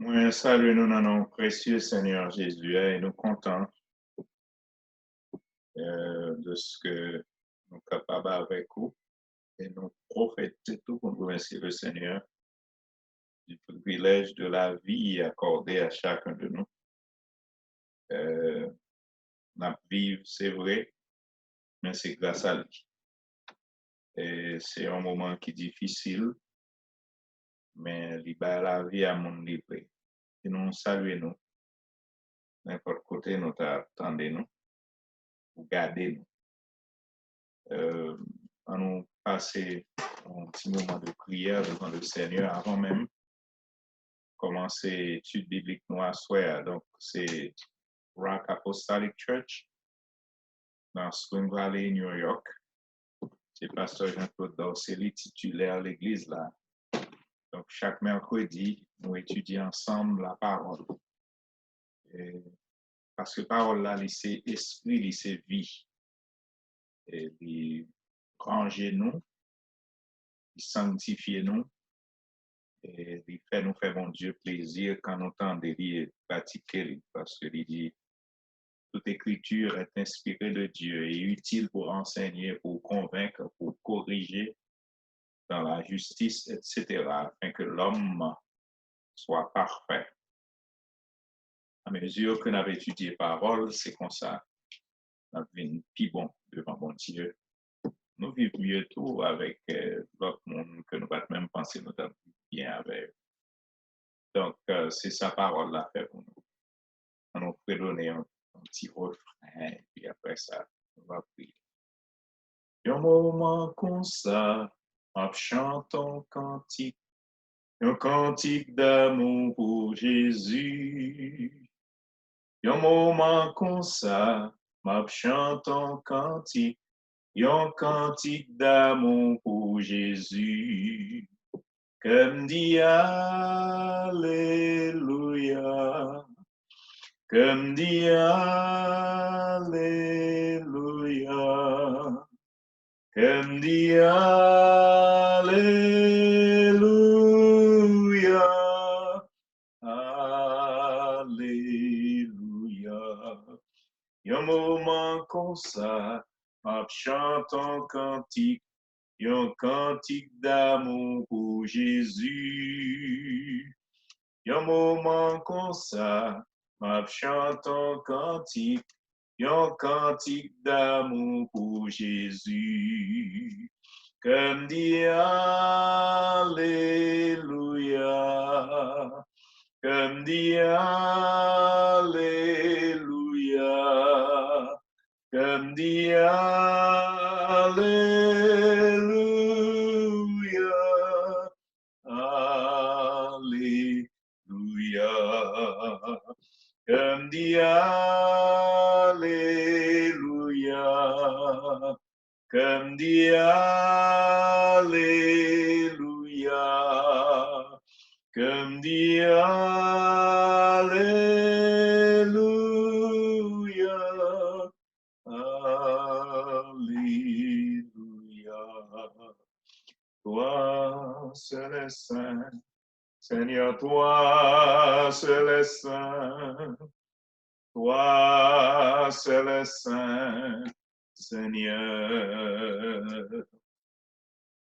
Oui, salut, nous dans notre précieux Seigneur Jésus et nous comptons de ce que nous sommes capables avec vous et nous prophétons tout pour remercier le Seigneur du privilège de la vie accordée à chacun de nous. Notre vie, c'est vrai, mais c'est grâce à lui. Et c'est un moment qui est difficile, mais il bat la vie à mon livré. Et nous saluons nous, n'importe côté nous attendez nous, ou gardez nous. À nous passer un petit moment de prière devant le Seigneur avant même commencer l'étude biblique nous à soir. Donc, c'est Rock Apostolic Church dans Spring Valley, New York. C'est pasteur Jean-Claude Dorcelli, titulaire de l'église là. Donc, chaque mercredi, nous étudions ensemble la parole. Et parce que parole là, c'est esprit, c'est vie. Et il ranger nous, il sanctifie nous, et il fait nous faire mon Dieu plaisir quand nous entendons lire pratiquer, parce que il dit toute écriture est inspirée de Dieu et utile pour enseigner, pour convaincre, pour corriger dans la justice, etc., afin que l'homme soit parfait. À mesure que nous avons étudié parole, c'est comme ça, nous avons plus bon devant mon Dieu. Nous vivons mieux tout avec l'autre monde que nous ne pas même penser nous avons bien avec. Donc, c'est sa parole là fait pour nous. On nous peut donner un petit refrain, et puis après ça, on va prier. Un moment comme ça, on chante un cantique d'amour pour Jésus. Un moment comme ça, on chante un cantique d'amour pour Jésus. Comme dit Alléluia. Comme dit Alléluia. Comme dit Alléluia. Alléluia. Un moment comme ça, ma chante un cantique d'amour pour Jésus. Un moment comme ça, ma chante un cantique d'amour pour Jésus. Comme dit Alléluia. Comme dit Alléluia. Comme dit Alléluia. Alléluia. Comme dit Alléluia. Comme dit Alléluia. Comme dit Alléluia. Alléluia. Toi seul est saint, Seigneur, toi seul est saint. Toi seul est saint, Seigneur.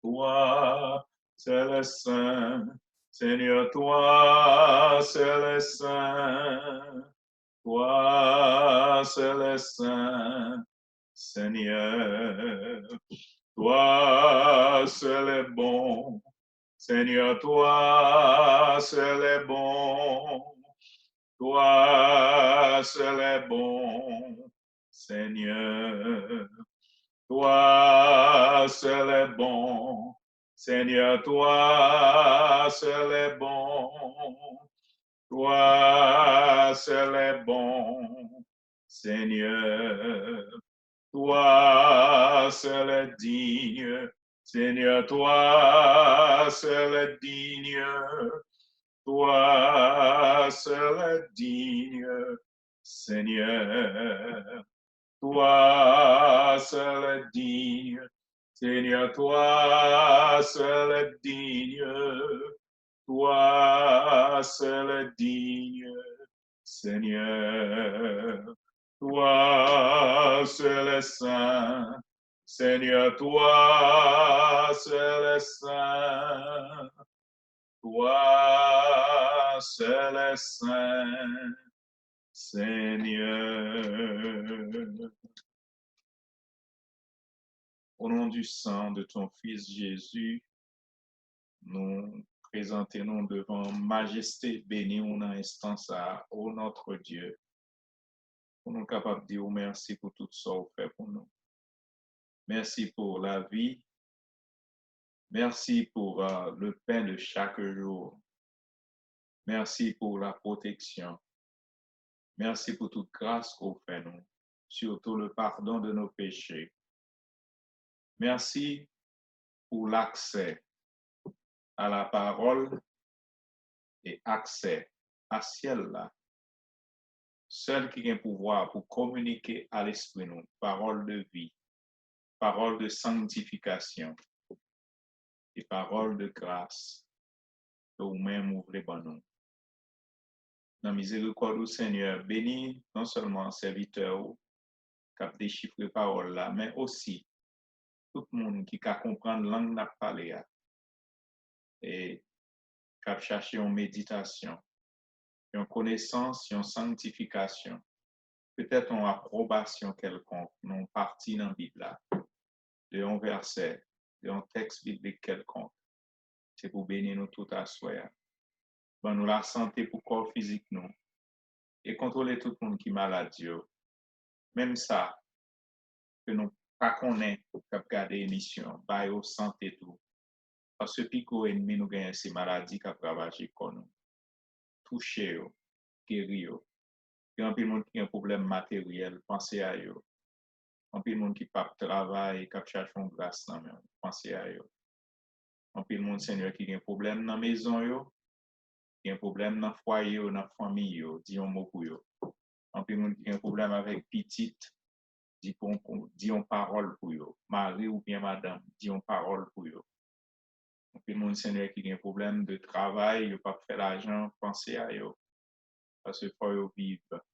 Toi seul est saint, Seigneur, toi seul est saint. Toi seul est saint, Seigneur. Toi seul est bon, Seigneur, toi seul est bon. Toi seul est bon, Seigneur. Toi seul est bon, Seigneur, toi seul est bon. Toi seul est bon, Seigneur. Toi seul est digne, Seigneur, toi seul est digne. Toi seul est digne, Seigneur. Toi seul est digne, Seigneur, toi seul est digne. Toi seul digne, Seigneur. Toi seul est saint, Seigneur, toi seul est saint. Toi seul est saint, Seigneur. Au nom du sang de ton Fils Jésus, nous présentons devant Majesté bénie ou dans instance à ô notre Dieu, pour nous capables de dire merci pour tout ça que fait pour nous. Merci pour la vie. Merci pour le pain de chaque jour. Merci pour la protection. Merci pour toute grâce qu'on fait nous, surtout le pardon de nos péchés. Merci pour l'accès à la parole et accès à ciel là. Seul qui a un pouvoir pour communiquer à l'esprit nous, parole de vie, parole de sanctification et parole de grâce que vous-même ouvrez pour nous. Dans miséricorde du Seigneur, bénis non seulement serviteurs qui ont déchiffré parole là, mais aussi tout le monde qui a comprendre la langue n'a parlé et qui a cherché une méditation, une connaissance, une sanctification, peut-être une approbation quelconque, non partie dans la Bible, de un verset, de un texte biblique quelconque. C'est pour bénir nous tout à soi. Bon, nous la santé pour corps physique nous et contrôler tout le monde qui est malade. Même ça, que nous pas connaît cap garder émission, ba yo santé tout. Parce que pico ennemi nous gagne ces maladies qui ravagé comme nous. Toucher yo, guérir yo. Il y a un peu de monde qui a un problème matériel, pensez à yo. Un peu de monde qui pas travail, qui cherche une grâce dans même, pensez à yo. Un peu de monde Seigneur qui a un problème dans maison yo, qui a un problème dans foyer yo, dans famille yo, dis un mot pour yo. Un peu de monde qui a un problème avec petite, dis une parole pour yo. Marie ou bien madame, dis une parole pour yo. Puis mon Seigneur qui a un problème de travail, il pas faire l'argent, pensez à eux. Parce qu'il faut vivre.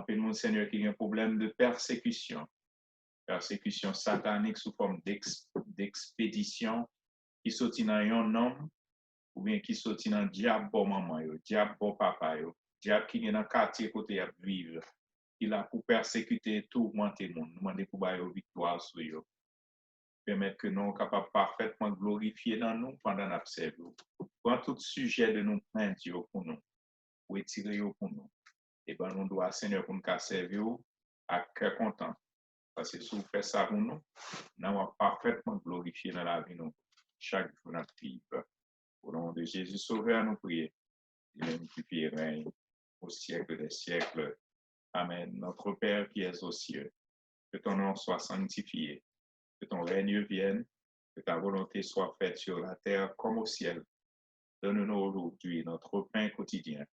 Puis mon Seigneur qui a un problème de persécution satanique sous forme d'expédition, qui sortit dans un homme, ou bien qui sortit dans diable bon maman, diable bon papa, diable qui est dans le quartier côté à vivre. Il a pour persécuter, tourmenter le monde, demander pour avoir victoire sur eux. Permettre que nous soyons capables parfaitement glorifier dans nous pendant l'observation. Quand tout sujet de nous prendre pour nous, ou étirer pour nous, et ben nous doit Seigneur pour nous servir à cœur content. Parce que si vous faites ça pour nous, nous allons parfaitement glorifier dans la vie nous chaque jour notre vie. Au nom de Jésus, sauveur, nous prions. Il est multiplié règne au siècle des siècles. Amen. Notre Père qui est aux cieux, que ton nom soit sanctifié. Que ton règne vienne, que ta volonté soit faite sur la terre comme au ciel. Donne-nous aujourd'hui notre pain quotidien.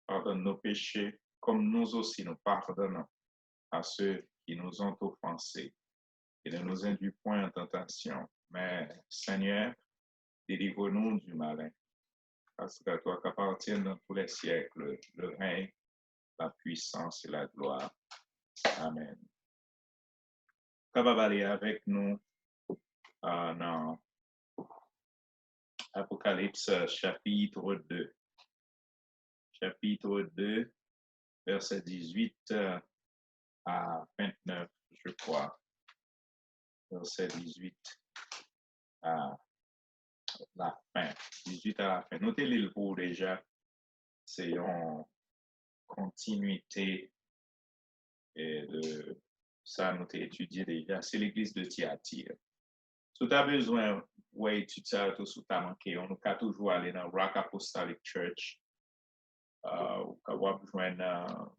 Pardonne nos péchés comme nous aussi nous pardonnons à ceux qui nous ont offensés. Et ne nous induis point en tentation, mais Seigneur, délivre-nous du malin. Parce que toi qu'appartiennent dans tous les siècles le règne, la puissance et la gloire. Amen. Capable aller avec nous dans Apocalypse chapitre 2. Chapitre 2, verset 18 à 29, je crois. Verset 18 à la fin. 18 à la fin. Notez-le le pour déjà. C'est une continuité de ça, nous avons étudié déjà. C'est l'église de Thyatire. Si tu as besoin d'étudier ça, tout ce que tu as manqué, on peut toujours aller dans Rock Apostolic Church. Ou capable de joindre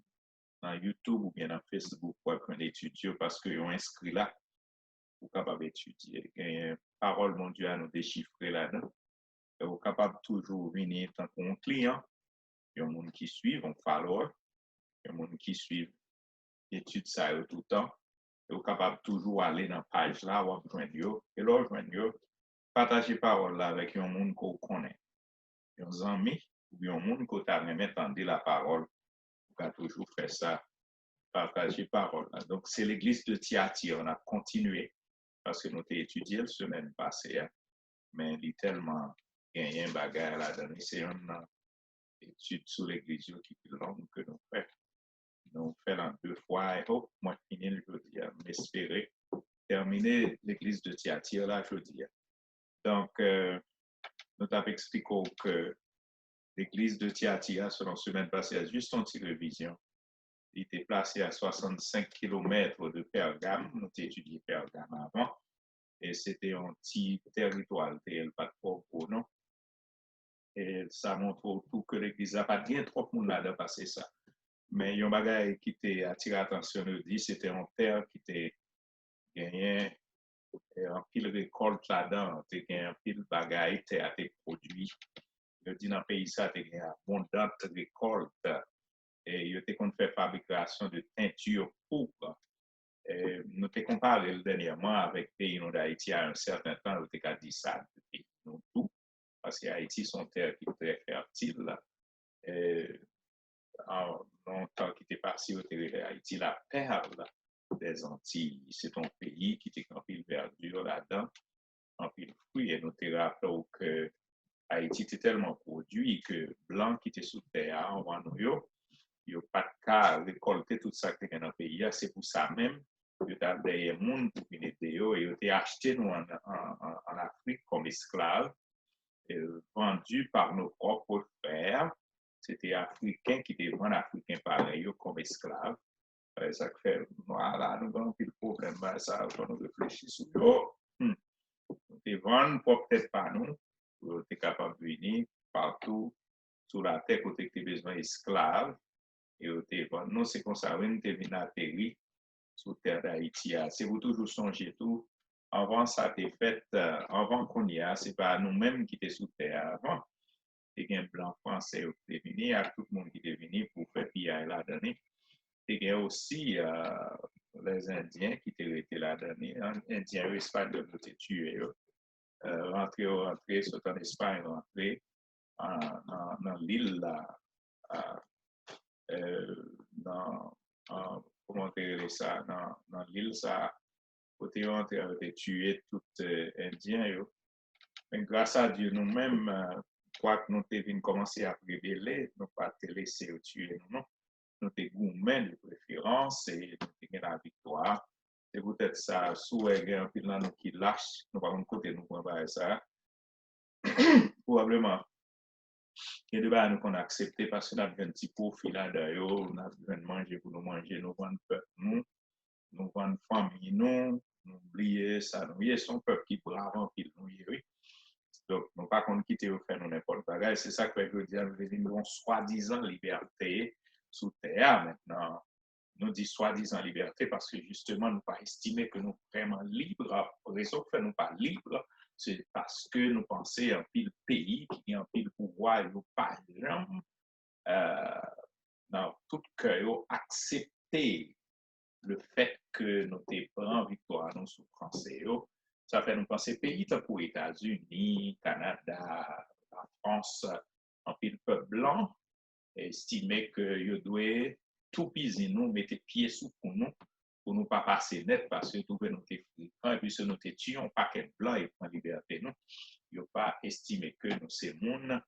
dans YouTube ou bien dans Facebook pour apprendre à étudier parce qu'ils ont inscrit là pour capable d'étudier. Il y a une parole, mon Dieu, à nous déchiffrer là-dedans. Et vous capable toujours venir tant qu'un client, il y a un monde qui suit, un follower, il y a un monde qui suit étude ça tout le temps. Et vous capable toujours aller dans la page là, ou joindre et là, joindre, partager parole là avec un monde qu'on connaît. un ami ou bien un monde qui t'a même entendu la parole, on a toujours fait ça, partager parole. Donc, c'est l'église de Thyatire, on a continué parce que nous avons étudié la semaine passée, hein, mais il est tellement gagné un bagage là-dedans. C'est une étude sur l'église qui est plus longue que nous faisons. Nous faisons 2 fois et hop, moi, fini le jeudi, m'espérer terminer l'église de Thyatire là jeudi. Donc, nous t'avons expliqué que l'église de Thyatire, selon semaine passée, a juste une petite révision. Il était placé à 65 km de Pergame. Nous avons étudié Pergame avant. Et c'était un petit territoire, il pas trop pour nous. Et ça montre tout que l'église n'a pas bien trop de monde là de passer ça. Mais il y a un bagage qui t'a attiré l'attention, c'était un terre qui t'a gagné un pile récolte là-dedans, t'as gagné un pile bagage, t'as produit. Je dis dans le pays, ça, t'as gagné abondante récolte. Et il qu'on fait fabrication de teinture pourpre. Nous avons comparé dernièrement avec les pays d'Haïti à un certain temps, nous avons dit ça depuis nous tout, parce qu'Haïti sont terre qui est très fertile. En temps qui était passé au territoire Haïti, la perle des Antilles, c'est un pays qui était en pile verdure là-dedans, en pile fruits, et nous te rappelons que Haïti était tellement produit que blanc qui était sous terre, en nous, il n'y a pas de cas récolter tout ça qui est dans le pays. C'est pour ça même que tu as des gens pour venir de eux et tu as acheté nous en Afrique comme esclaves, vendus par nos propres frères. C'était Africains qui étaient vendus Africains pareil comme esclaves. Ça fait, voilà, nous avons plus de problème, ça, quand nous réfléchissons sur eux. Nous vendus peut-être pas nous, tu es capable de venir partout sur la terre côté que tu as besoin d'esclaves. Et nous, c'est comme ça, nous devons atterrir sur terre d'Haïti. C'est vous toujours songer tout. Avant ça, t'es fait, avant qu'on y a, c'est pas nous-mêmes qui étaient sous terre avant. Il y a un blanc français qui est venu, il y a tout le monde qui est venu pour faire piller là-dedans. Il y a aussi les Indiens qui étaient là-dedans. Les Indiens espagnols qui étaient tués. Rentrer, sauter en Espagne, rentrer dans l'île là. Dans, comment dire ça, dans l'île, ça, côté on a tué tout Indien. Mais grâce à Dieu, nous-mêmes, quoi que nous devons commencer à révéler, nous pas te laisser tuer, non. Nous te gourmets de préférence et nous avons la victoire. C'est peut-être ça, sous un peu nous qui lâche, nous pas côté nous pour ça. Probablement. Et de bas, nous qu'on a accepté parce qu'on a un petit profil là d'ailleurs, on a besoin de manger pour nous manger, nous vendre peuple, nous vendre famille, nous oublier ça, nous son peuple qui brave en pile, nous oui. Donc, nous pas qu'on quitte ou faire nous n'importe quoi. C'est ça que je veux dire, nous avons soi-disant liberté sous terre maintenant. Nous disons soi-disant liberté parce que justement, nous pas estimer que nous sommes vraiment libres. Raison que nous pas libres, c'est parce que nous pensons en pile pays qui est en pile pouvoir et nous pas dans tout cœur accepter le fait que nous avons victoire nous sous français. Ça fait nous penser pays comme les États-Unis, Canada, la France, en pile peuple blanc, estimer que nous devons tout piser nous, mettre pieds sous pour nous pas passer net parce que nous nous fréquents et puis si nous tuons un paquet blanc et prend liberté nous. Ils n'ont pas estimé que nous c'est monde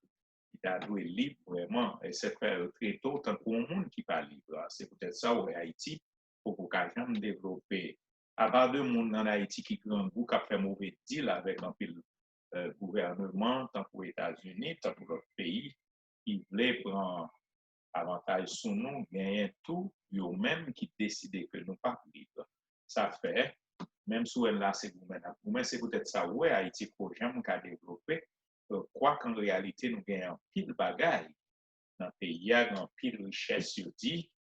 qui a doué libre vraiment et c'est très tôt tant qu'on monde qui pas libre. C'est peut-être ça où Haïti pour qu'à développer à part de monde en Haïti qui prend goût qui a fait mauvais deal avec un pile gouvernement tant pour les États-Unis tant pour d'autres pays qui voulaient prendre avantage sur nous, gagner tout, eux-mêmes qui décident que nous pas libres. Ça fait, même si elle là, c'est vous-même, c'est peut-être ça, ouais, Haïti, projet, qui a développé, quoi qu'en réalité, nous gagnons pile bagaille dans le pays, il y a une pile richesse, je dis,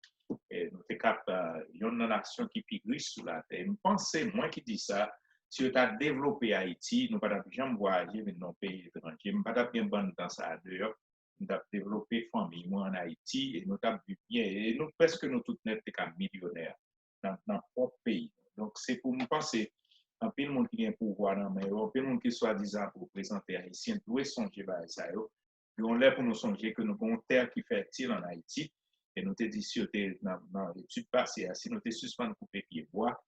et nous sommes une nation qui est riche sur la terre. Je pense, moi qui dis ça, si tu as développé Haïti, nous ne pouvons pas jamais voyager dans nos pays étrangers, nous ne pouvons pas bien bon dans ça d'ailleurs. Nous avons développé famille en Haïti et nous avons vu bien. Et nous, presque nous tous sommes millionnaires dans notre pays. Donc, c'est pour me penser, un peu de monde qui vient pouvoir dans mais un peu de monde qui soit disant pour présenter Haïtien, doit songer à ça. on l'air pour nous songer que nous avons une terre qui est fertile en Haïti. Et nous te dit si dans l'étude passée, si nous te suspendons couper pied bois,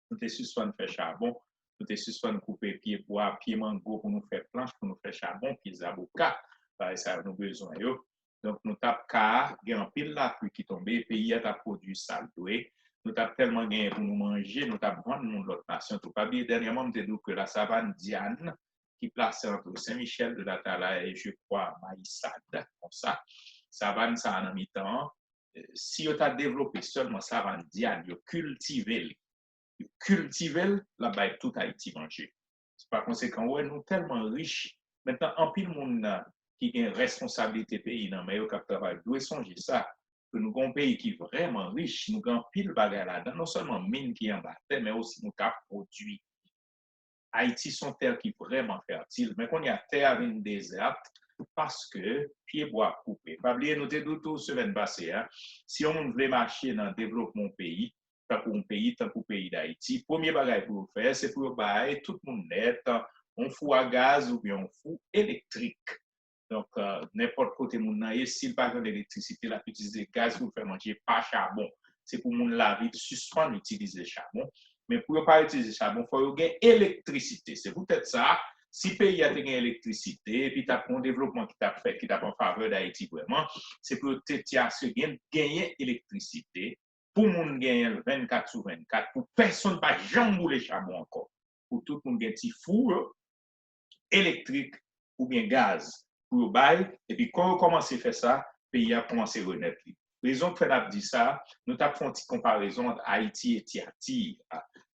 nous te suspendons faire charbon, nous te suspendons couper pied bois, pied mango pour nous faire planche, pour nous faire charbon, pied avocat, ça nous besoin. Donc, nous tapons car, il y a un pile la pluie qui tombe, le pays a produit ça, nous avons tellement gagné pour nous manger, nous avons vendu l'autre nation. Tout pas bien, dernièrement, nous avons dit que la savane Diane, qui place entre Saint-Michel de la Tala et je crois Maïsade, comme ça, savane, ça en mi-temps. Si on a développé seulement savane Diane, on cultivé, là-bas, tout Haïti manger. C'est par conséquent, ouais, nous tellement riches. Maintenant, en pile monde qui a une responsabilité pays, mais au cap travail, doit songer ça. Que nous avons un pays qui est vraiment riche, nous avons pile bagarre là-dedans, non seulement mine qui en battait, mais aussi nous avons produit. Haïti sont terre qui est vraiment fertile, mais qu'on y a terre avec une déserte parce que pied bois coupé. Pas oublier, nous avons tout semaine passée, hein? Si on veut marcher dans le développement pays, tant pour un pays, tant pour le pays d'Haïti, premier bagage pour faire, c'est pour bailler tout le monde net, on fout à gaz ou bien on fout électrique. Donc, n'importe côté moun nan, s'il pas de l'électricité, la utiliser gaz pour faire manger, pas charbon. C'est pour moun la vie, suspendre utiliser charbon. Mais pour ne pas utiliser charbon, il faut gagner électricité. C'est peut-être ça. Si le pays a gagné électricité, et puis tu as un développement qui t'a fait, qui t'a en faveur d'Haïti vraiment, c'est pour gagner électricité. Pour moun gagner 24 sur 24, pour personne pas jamais rouler charbon encore. Pour tout le monde gagner petit four électrique ou bien gaz. Pour le bail, et puis quand on commence à faire ça, le pays a commencé à renaître. Raison que je dis ça, nous avons fait une petite comparaison entre Haïti et Tiatir.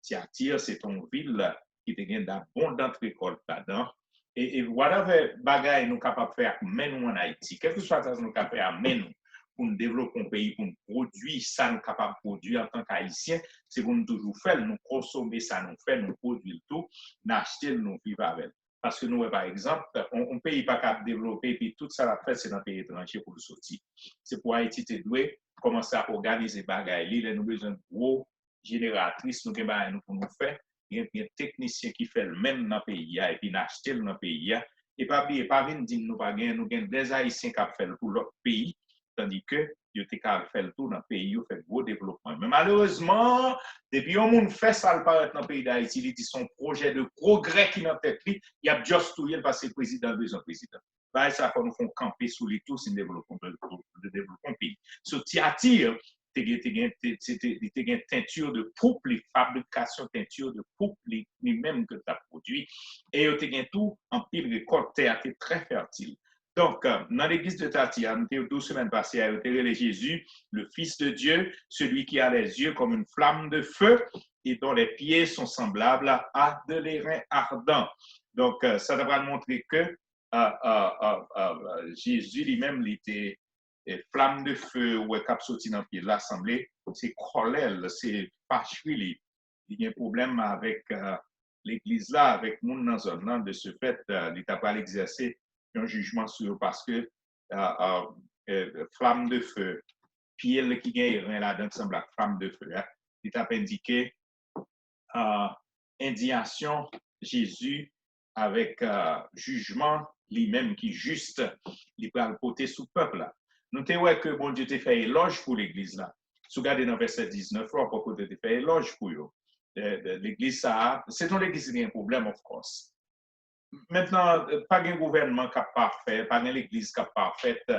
Tiatir, c'est une ville qui a d'abondantes récoltes là-dedans. Et whatever bagaille nous sommes capables de faire, même nous en Haïti, quel que soit ce que nous sommes capables de faire, même nous, pour nous développer un pays, pour nous produire ça, nous sommes capables de produire en tant qu'Haïtiens, c'est pour nous toujours faire, nous consommer ça, nous faire, nous produire tout, nous acheter, nous vivre avec. Parce que nous, par exemple, on ne paye pas qu'à développer, et puis tout ça, la fait, c'est dans le pays étranger pour le sortir. C'est pour Haïti, tu dois commencer à organiser les bagages. Il y a besoin de gros génératrices, nous avons pour nous faire. Il y a des techniciens qui font le même dans le pays, et puis n'acheter dans le pays. Et pas venir dire nous pas nous avons des Haïtiens qui font pour l'autre pays, tandis que ils ont fait le tour dans le pays, ils ont fait gros développement. Mais malheureusement, depuis on monde fait ça dans le pays d'Haïti, il dit son projet de progrès qui n'a tête, il y a juste tout parce que le président besoin président. Bah, ça quand nous font camper sous les tous, c'est le développement du pays. Ce Tiatir, c'était une teinture de poupe, fabrication de teinture de poupe, lui-même que tu as produit. Et tu as tout en pile de côte terre qui est très fertile. Donc, dans l'église de Tatia, nous avons 12 semaines passées à révéler Jésus, le Fils de Dieu, celui qui a les yeux comme une flamme de feu et dont les pieds sont semblables à de l'airain ardent. Donc, ça devrait montrer que Jésus lui-même, il était flamme de feu ou cap sorti dans l'assemblée, c'est colère, c'est pas il y a un problème avec l'église là, avec mon dans zone de ce fait, il n'a pas exercé un jugement sur eux parce que flamme de feu, pied qui gagne là-dedans semble la flamme de feu. Il t'a indiqué indignation Jésus avec jugement lui-même qui juste, il peut le porter sous peuple là. Nous te ouais que bon Dieu t'a fait éloge pour l'église là. Si vous regardez dans verset 19, pourquoi tu fait éloge pour eux. L'église ça, c'est dans l'église qui a un problème of course. Maintenant, pas un gouvernement qui est parfait, pas une église qui est parfaite,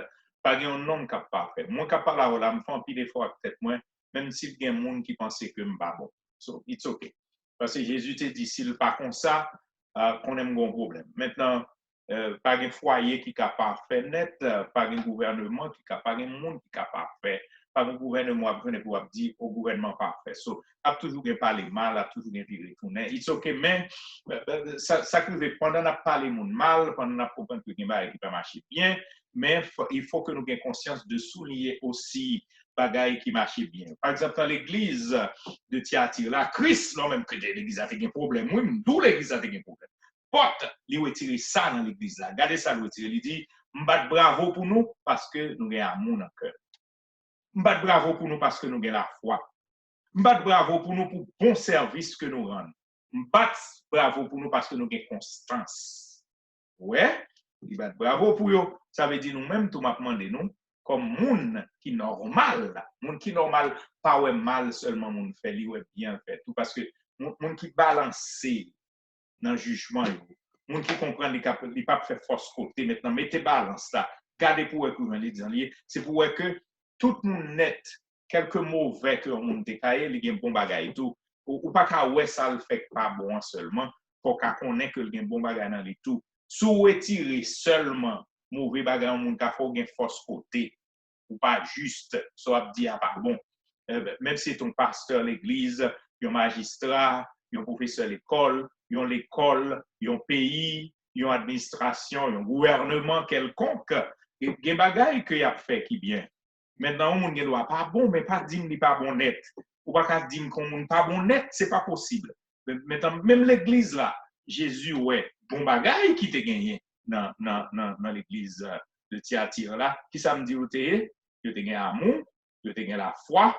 pas un homme qui est parfait. Moi, qui parle là, je fais un peu d'effort peut-être moins, même s'il y a des gens qui pensent que je ne suis pas bon. So, it's okay. Parce que Jésus te dit, s'il n'est pas comme ça, qu'on a un problème. Maintenant, pas un foyer qui est parfait net, pas un gouvernement qui est pas un monde qui est parfait. Pas un gouvernement qui pour dire au gouvernement parfait. So, a toujours parlé mal, a toujours retourné. It's okay, mais ça que pendant qu'on a parlé mal, pendant qu'on a compris que les qui pas marcher bien, mais il faut que nous ayons conscience de souligner aussi bagaille qui marche bien. Par exemple, dans l'église de Tiatir, là, Christ, non même que l'église a fait un problème, oui, d'où l'église a fait un problème. Porte, il retire ça dans l'église là. Regardez ça, il retire. Il dit, m'bat bravo pour nous parce que nous avons amour dans le cœur. M'bat bravo pour nous parce que nous avons la foi. M'bat bravo pour nous pour bon service que nous rendons. M'bat bravo pour nous parce que nous avons constance. Ouais? Il bat bravo pour eux. Ça veut dire nous-mêmes, tout m'a demandé nous, comme monde qui normal, pas ouais mal seulement monde fait, li ouais bien fait, tout parce que monde qui balancé dans le jugement, monde qui comprend les pas faire force côté maintenant, mettez balance là, gardez pour que vous les c'est pour que tout le monde net, quelques mauvais que on te caillé, il y a un bon bagage tout, ou pas qu'à ouais ça le fait pas bon seulement, pour qu'on connaisse que il y a un bon bagage dans les tout. Sous retirer seulement mauvais bagage, on a faut une force côté ou pas juste, soit dire pas bon. Même si ton pasteur l'église, un magistrat, un professeur l'école, un pays, une administration, un gouvernement quelconque, il y a des bagages qu'il a fait qui bien. Maintenant, on ne doit pas bon, mais pas dire qu'il pas bon net. Ou pas dire qu'on n'est pas bon net, c'est pas possible. Maintenant, même l'église là, Jésus, ouais, bon bagage qui t'a gagné dans l'église de Thyatire là, qui ça me dit où t'es, tu t'es gagné l'amour, tu t'es gagné la foi,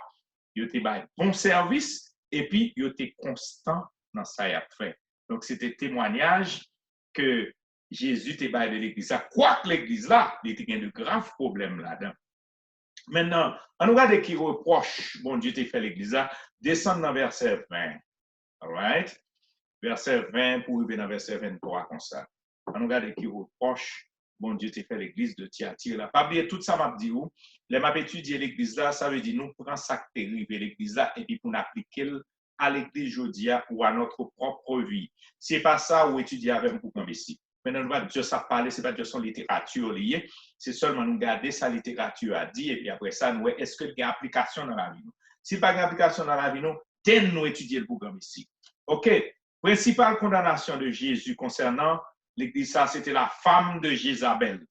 tu t'es gagné bon service, et puis tu t'es constant dans ça y a fait. Donc, c'était témoignage que Jésus t'est gagné de l'église. Quoique l'église là, il y a de graves problèmes là-dedans. Maintenant, on regarde qui reproche, bon Dieu t'a fait l'église là, descendre dans verset 20. All right? Verset 20 pour arriver dans verset 23 comme ça. On regarde qui reproche, bon Dieu t'a fait l'église de Thyatire là. Pas oublier tout ça m'a dit où, les m'a étudié l'église là, ça veut dire nous prend ça qui arrive l'église là et puis pour appliquer à l'église jodia ou à notre propre vie. C'est pas ça où étudier avec pour comme ici. Maintenant, nous va Dieu ça parler, c'est pas de son littérature liée, c'est seulement nous garder sa littérature à dire et puis après ça, nous est-ce qu'il y a application dans la vie nous. Si pas d'application dans la vie nous, dès nous étudier le programme ici. OK. Principale condamnation de Jésus concernant l'église, ça, c'était la femme de Jézabel.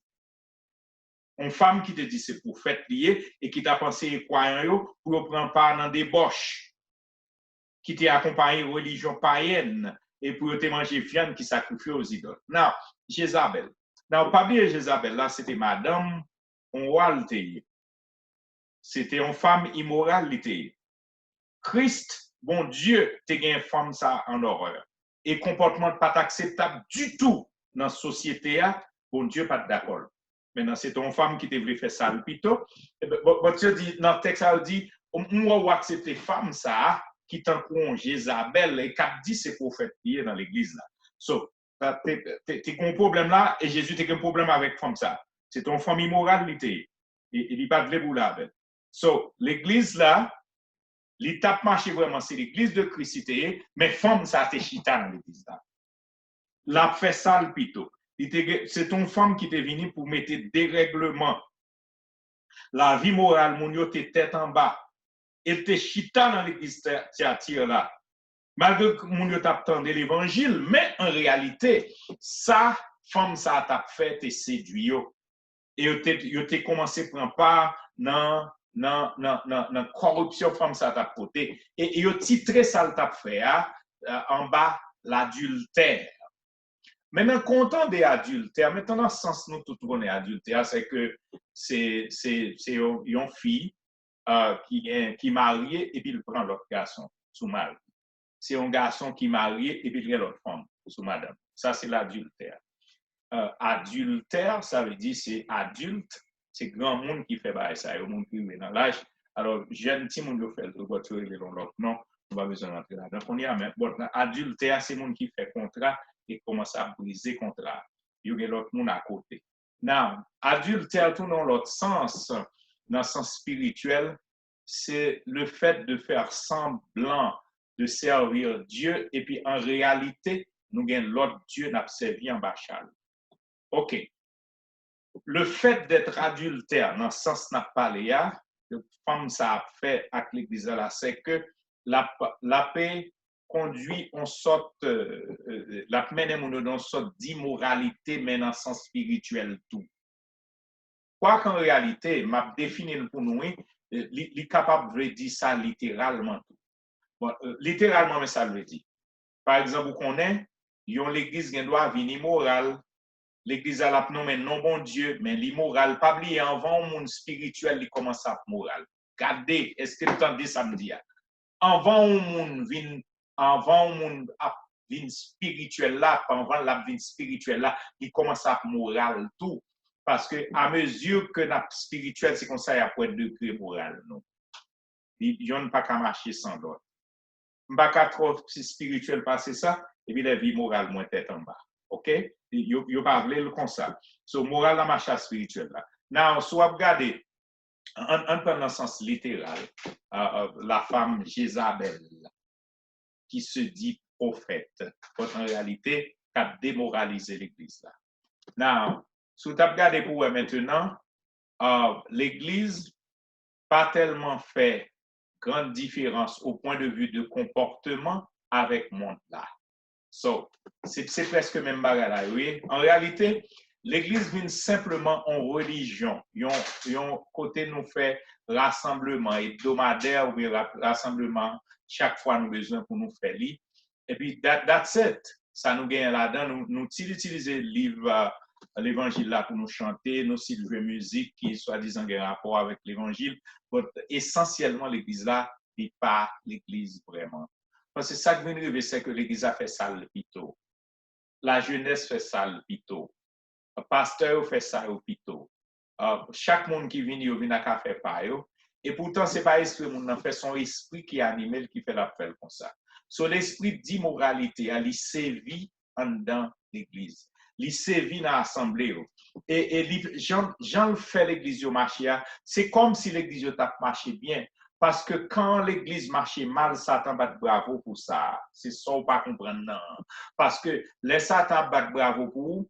Une femme qui te dit c'est prophète lié et qui t'a pensé croyant pour prendre part dans des débauche, qui t'a accompagné religion païenne et pour te manger viande qui sacrifie aux idoles. Now, Jézabel. Now, pas bien Jézabel, là, c'était madame, on roi c'était une femme immorale. Christ, bon Dieu, te gagne femme ça en horreur. Et comportement pas acceptable du tout dans la société, bon Dieu, pas d'accord. Maintenant, c'est ton femme qui te voulait faire ça, le pito. Bon Dieu dit, dans le texte, elle dit, moi, accepter femme ça, qui t'en Jézabel, et cap dit c'est prophète qui est dans l'église là. So, t'es un problème là, et Jésus t'es un problème avec femme ça. C'est ton femme immorale, il n'est pas de vous là. So, l'église là, l'étape marché vraiment, c'est l'église de Christ, mais femme ça a été chita dans l'église là. La fait ça le pito. C'est ton femme qui t'est venue pour mettre des règlements. La vie morale, mon yo t'es tête en bas. Elle te chita dans l'église Thyatire là. Malgré que mon yo t'attendait l'évangile, mais en réalité, ça, femme ça t'a fait te séduire. Et yo t'es commencé à prendre part dans corruption femme ça t'a côté. Et yo titré ça t'a fait en bas l'adultère. Maintenant, content des adultères, maintenant, dans le sens nous tout on est adultère, c'est que c'est une fille qui est mariée et puis il prend l'autre garçon sous mari. C'est un garçon qui est marié et puis il prend l'autre femme sous madame. Ça, c'est l'adultère. Adultère, ça veut dire c'est adulte, c'est grand monde qui fait ça, c'est le monde qui est dans l'âge. Alors, jeune petit monde qui fait le voiture, l'autre non, on va besoin d'entrer là. Donc, on y a même, bon, adultère, c'est le monde qui fait contrat et commence à briser contrat. Il y a l'autre monde à côté. Now, adultère, tout dans l'autre sens, dans le sens spirituel, c'est le fait de faire semblant de servir Dieu et puis en réalité, nous gagnons l'autre Dieu n'a servi en bachal. OK. Le fait d'être adultère, dans le sens n'a pas léa, le femme ça a fait avec l'église là, c'est que la paix conduit en sorte, la mène dans une sorte d'immoralité, mais dans le sens spirituel tout. Quoi qu'en réalité, m'a défini pour nous, il est capable de dire ça littéralement tout. Bon, littéralement, mais ça le dit. Par exemple, vous connaissez, l'église qui doit venir morale. L'église a la nommé non bon Dieu, mais l'immoral, pas oublier avant le monde spirituel, il commence à être moral. Regardez, est-ce que vous entendez samedi? Avant le monde vin spirituel là, pendant la vie spirituelle là, il commence à moral tout. Parce que à mesure que notre spirituel, c'est comme ça, il y a point de degré moral. Non? Il n'y a pas qu'à marcher sans l'autre. Pas qu'à trop spirituel passer ça, et puis la vie morale moins tête en bas. OK? Il n'y a pas comme ça. So, moral dans marche spirituelle là. Now, si vous regardez, en prenant le sens littéral, la femme Jézabel, qui se dit prophète, en réalité, qui a démoralisé l'Église là. Now, si vous regardez pour vous maintenant, l'Église pas tellement fait grande différence au point de vue de comportement avec le monde là. So, c'est presque même bagarre là, oui. En réalité, l'Église vient simplement en religion. Yon côté nous fait rassemblement hebdomadaire ou bien rassemblement chaque fois nous besoin pour nous faire lire. Et puis, that's it. Ça nous gagne là-dedans. Nous utilisons le livre, l'évangile là pour nous chanter, nous aussi jouer musique qui soi-disant a rapport avec l'évangile. Mais essentiellement, l'église là n'est pas l'église vraiment. Parce que ça qui vient arriver, c'est que l'église a fait ça le pito. La jeunesse fait ça le pito. Le pasteur fait ça le pito. Chaque monde qui vient, il vient à faire pareil. Et pourtant, ce n'est pas l'esprit, on fait son esprit qui est animé, qui fait l'appel comme ça. So, l'esprit d'immoralité, il sévit dans l'église. Il sévit dans l'assemblée. Et Jean le fait l'église au marché, c'est comme si l'église a marché bien. Parce que quand l'église marchait mal, Satan bat bravo pour ça. C'est ça qu'on ne pas comprendre. Non. Parce que les Satan bat bravo pour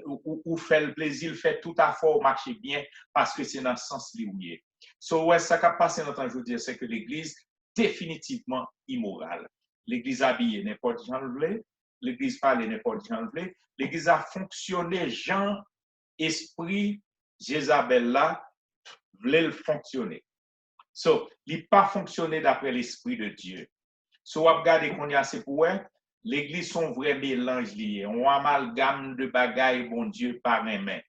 ou fait le plaisir, fait tout à fait marcher bien parce que c'est dans le sens lié. So, ouais, ça qui a passé dans le temps, je veux dire, c'est que l'église définitivement immorale. L'église habillée n'importe qui le voulait, l'église parlait n'importe qui le voulait, l'église a fonctionné, Jean, esprit, Jézabel là, voulait le fonctionner. So, il n'a pas fonctionné d'après l'esprit de Dieu. So, on regarde qu'on y a assez pour l'église son vrai mélange lié, on amalgame de bagailles bon Dieu par mes mains.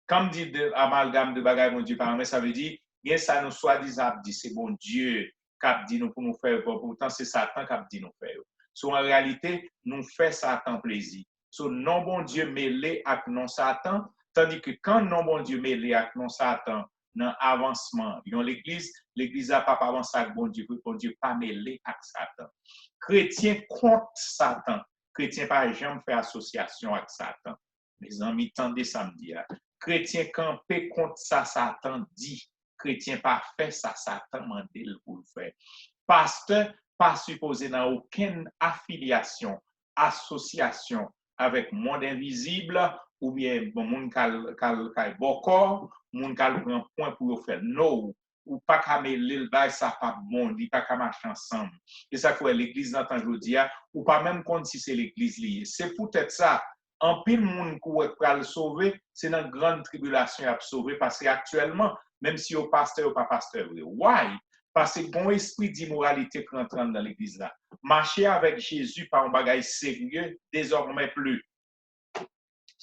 Comme dit amalgame de bagailles bon Dieu par mes mains, ça veut dire, bien ça nous soi-disant dit c'est bon Dieu qui dit nous pour nous faire, pourtant c'est Satan qui dit nous faire. So, en réalité, nous fait Satan plaisir. So, non bon Dieu mêlé avec non Satan, tandis que quand non bon Dieu mêlé avec non Satan, dans l'avancement, l'église n'a pas avancé avec bon Dieu pas mêlé avec Satan. Chrétien contre Satan, chrétien par exemple fait association avec Satan. Mes amis, tendez samedi. Chrétien campé contre ça, Satan dit. Chrétien pas fait ça, Satan mandé pour le faire. Pasteur pas supposé dans aucune affiliation, association avec monde invisible ou bien bon monde qui bokor, monde qui prend point pour faire non ou pas qu'à mêler le bail ça pas bon, il pas qu'à marcher ensemble. Et ça fait l'église dans temps jodi ou pas même compte si c'est l'église liée. C'est peut-être ça. En pile monde qui va le sauver, c'est dans grande tribulation à sauver parce qu'actuellement même si au pasteur ou pas pasteur, why? Parce que bon esprit d'immoralité qui rentre dans l'église là. Marcher avec Jésus par un bagage sérieux, désormais plus.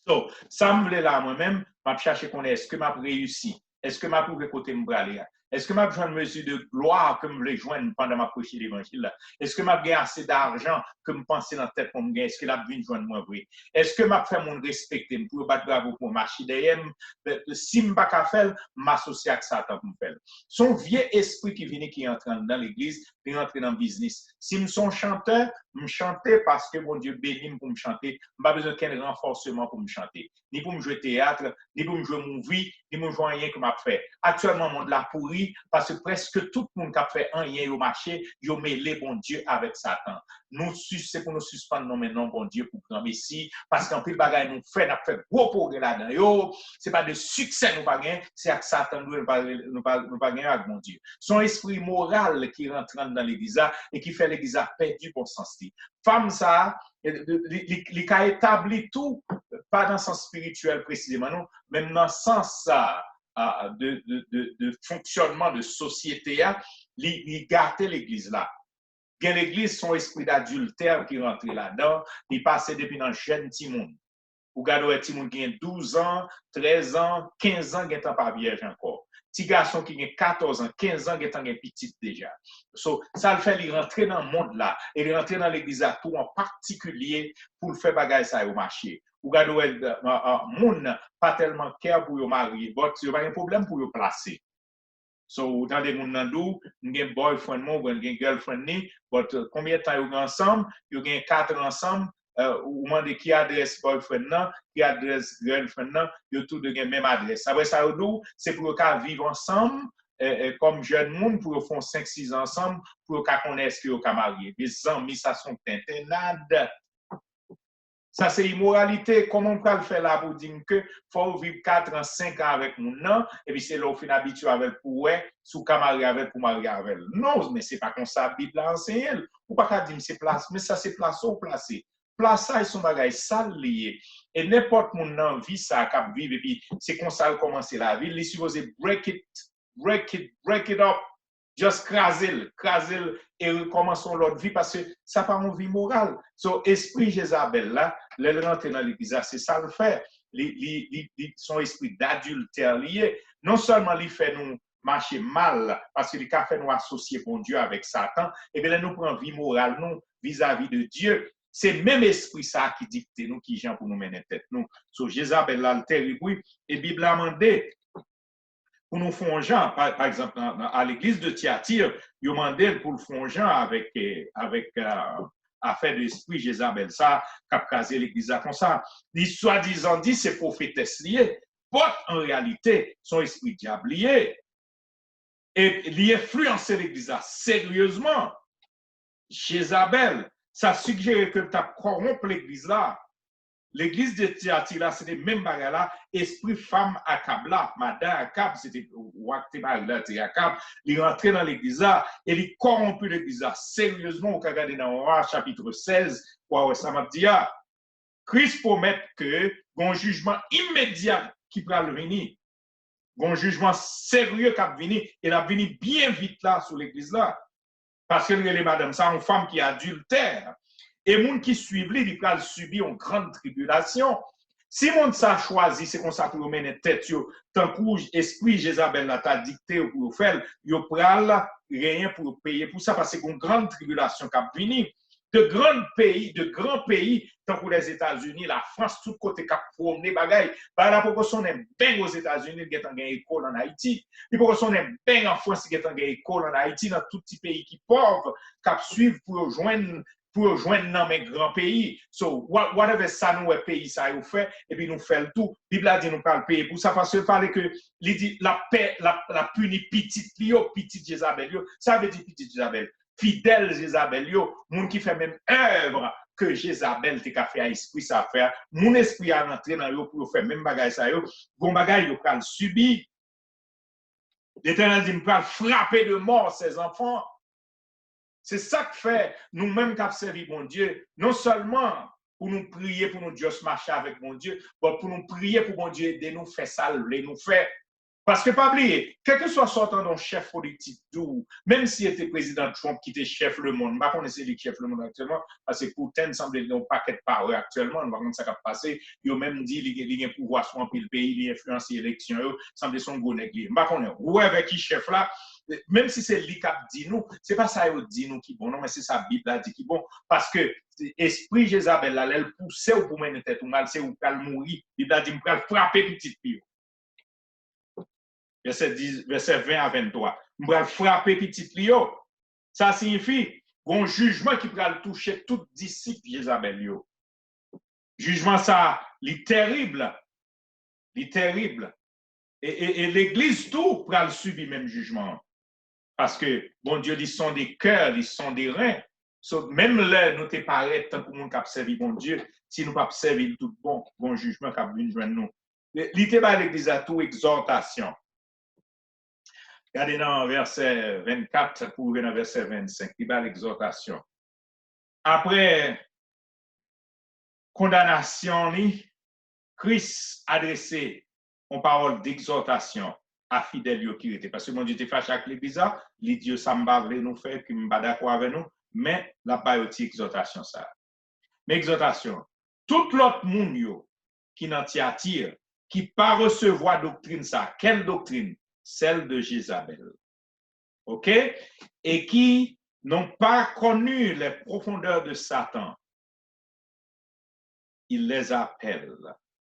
So, ça me voulait là moi-même, je chercher qu'on est-ce que m'a réussi? Est-ce que m'a prouvé côté me braler? Est-ce que m'a besoin de mesure de gloire que je voulais joindre pendant ma prêcher l'évangile? Est-ce que m'a gagné assez d'argent que me pensais dans la tête pour me gagner? Est-ce que la vie joindre moi vrai? Est-ce que m'a fait mon respecter pour battre bravo pour marcher derrière? Si je ne pas qu'à faire, m'associer avec Satan pour me faire. Son vieux esprit qui vient qui entre dans l'église, qui entre dans le business. Si je suis chanteur, je chanter parce que mon Dieu bénit pour me chanter. Je n'ai pas besoin d'un renforcement pour me chanter. Ni pour me jouer théâtre, ni pour me jouer movie, ni pour me jouer rien que m'a fait. Actuellement, le monde l'a pourri parce que presque tout le monde qui a fait un rien au marché, il a mêlé bon Dieu avec Satan. Nous, c'est pour nous suspendre non maintenant bon Dieu pour grand Messie parce qu'en plus, bagaille nous fait gros progrès là-dedans. Ce n'est pas de succès nous pas gagner, c'est avec Satan nous pas gagner avec mon Dieu. Son esprit moral qui rentre dans l'église et qui fait l'église perdu pour sens. Femme ça, il a établi tout, pas dans le sens spirituel précisément, non, même dans le sens de fonctionnement de société, il gâte l'église là. Bien l'église, son esprit d'adultère qui rentre là-dedans, il passe depuis dans le jeune petit monde. Ou gardez un petit monde qui a 12 ans, 13 ans, 15 ans, qui n'est pas vierge encore. petit garçon qui a 14 ans, 15 ans, qui est un petit déjà. So, ça le fait, il rentrer dans le monde là, et il rentrer dans l'église à tout en particulier pour le faire bagaille ça au marché. Ou regardez, moun pas tellement care pour yo marier, but il n'y a pas de problème pour yo placer. So, dans des moun nan dou, un boyfriend ou un girlfriend ni, but combien de temps ils ensemble, ils ont 4 ensemble, ou demande qui adresse boyfriend nan, qui adresse girlfriend nan, ils tout de même adresse. Après ça, c'est pour qu'ils vivent ensemble, comme jeunes moun, pour qu'ils font 5-6 ensemble, pour qu'ils connaissent qu'ils sont mariés. Les amis, ça sont tintinades. Ça, c'est immoralité. Comment on peut le faire là pour dire que faut vivre 4 ans, 5 ans avec mon nom, et puis c'est là où on habitué avec pour sous marier avec pour marier avec. Non, mais c'est pas comme ça, la Bible enseigne. Ou pas dire c'est place, mais ça c'est place ou placé. Place ça, ils sont bagages sales liés. Et n'importe mon nom vit ça, cap vivre, et puis c'est comme ça commencer la vie. Il est supposé break it up. Just craser et recommençons l'autre vie parce que ça n'a pas une vie morale. So, esprit Jézabel là, elle rentre dans l'église, c'est ça le fait. Son esprit d'adultère lié, non seulement il fait nous marcher mal parce qu'il a fait nous associer bon Dieu avec Satan, et bien nous prend vie morale nous vis-à-vis de Dieu. C'est même esprit ça qui dicte nous, qui vient pour nous mener tête nous. So, Jézabel là, le terrible, et Bible a demandé pour nous fongeant, par exemple, à l'église de Thyatire, ils ont demandé pour le fongeant avec affaire de l'esprit Jézabel, ça, cap casé l'église comme ça. Les soi-disant dit, c'est prophétesse lié, pas en réalité, son esprit diablier. Et il influence l'église sérieusement. Jézabel, ça suggère que tu as corrompu l'église là. L'église de Thyatira, c'est les mêmes bagages là. Esprit femme Akab là, madame Akab, c'était Akab, il est rentré dans l'église là et il corrompu l'église là. Sérieusement, on peut regarder dans Roi chapitre 16, ça m'a dit, Christ promet que un jugement immédiat qui va venir, un jugement sérieux qui va venir, et il va venir bien vite là sur l'église là. Parce que les madame, ça, une femme qui est adultère. Et les gens qui suivent lui, ils peuvent subir une grande tribulation. Si les gens ça choisi, c'est comme ça pour mener tête, tant que l'esprit Jézabel t'a dicté pour faire, ils prennent rien pour payer pour ça, parce que c'est une grande tribulation qui a venir. De grands pays, tant que les États-Unis, la France, tout côté qui a promené bagaille. Par la proportion est bien aux États-Unis, qui est en école en Haïti. La proportion est bien en France, qui est en école en Haïti, dans tout petit pays qui pauvre, qui suivent pour joindre dans mes grands pays. So, whatever ça nous est pays, ça nous fait, et puis nous fait tout. La Bible a dit nous pas le payer pour ça, parce qu'il fallait que la paix, la punit petite Jézabel, ça veut dire petite Jézabel. Fidèle Jézabel, moun qui fait même œuvre que Jézabel te fait à esprit ça faire, mon esprit a rentré dans yo pour faire même bagay ça yo, bon bagay yo pral subir. L'Éternel dit me pral frapper de mort ses enfants. C'est ça que fait nous-mêmes qui avons servi mon Dieu, non seulement pour nous prier, pour nous juste marcher avec mon Dieu, mais pour nous prier pour mon Dieu aider nous faire ça, nous faire. Parce que, pas oublier, quel que soit sortant d'un chef politique, même s'il était président Trump qui était chef le monde, je ne sais pas si c'est chef le monde actuellement, parce que Poutine semble avoir un paquet de power actuellement, on va voir ça qui a passé, il a même dit qu'il a un pouvoir sur le pays, il a influencé l'élection, il semble son gros négligé. Je ne sais pas où avec qui chef là, même si c'est lui qui a dit nous, ce n'est pas ça qu'il dit nous qui bon, non, mais c'est sa Bible a dit qui bon, parce que esprit Jézabel là, elle poussait pour mener tête ou mal, c'est où qu'elle mourir, il a dit, il va frapper petite fille. Verset 20 à 23. Je vais frapper petit Lio. Ça signifie un jugement qui va toucher tout disciple Jézabel. Jugement ça, il terrible. Il terrible. Et l'église tout va subir même jugement. Parce que, bon Dieu, ils sont des cœurs, ils sont des reins. So, même là, nous te paraît tant que nous avons servi bon Dieu, si nous n'avons pas servi tout bon jugement qui a venu joindre nous. L'église a tout exhortation. Regardez dans verset 24 pour venir dans verset 25, il y a l'exhortation. Après condamnation, Christ a adressé une parole d'exhortation à fidèles qui étaient. Parce que mon Dieu était fâché avec l'église, les dieux samba voulaient nous faire, qui ne sont pas d'accord avec nous, mais la payotie exhortation ça. Mais exhortation, tout l'autre monde qui n'en attire, qui pas recevoir doctrine ça, quelle doctrine? celle de Jézabel. OK? Et qui n'ont pas connu les profondeurs de Satan. Il les appelle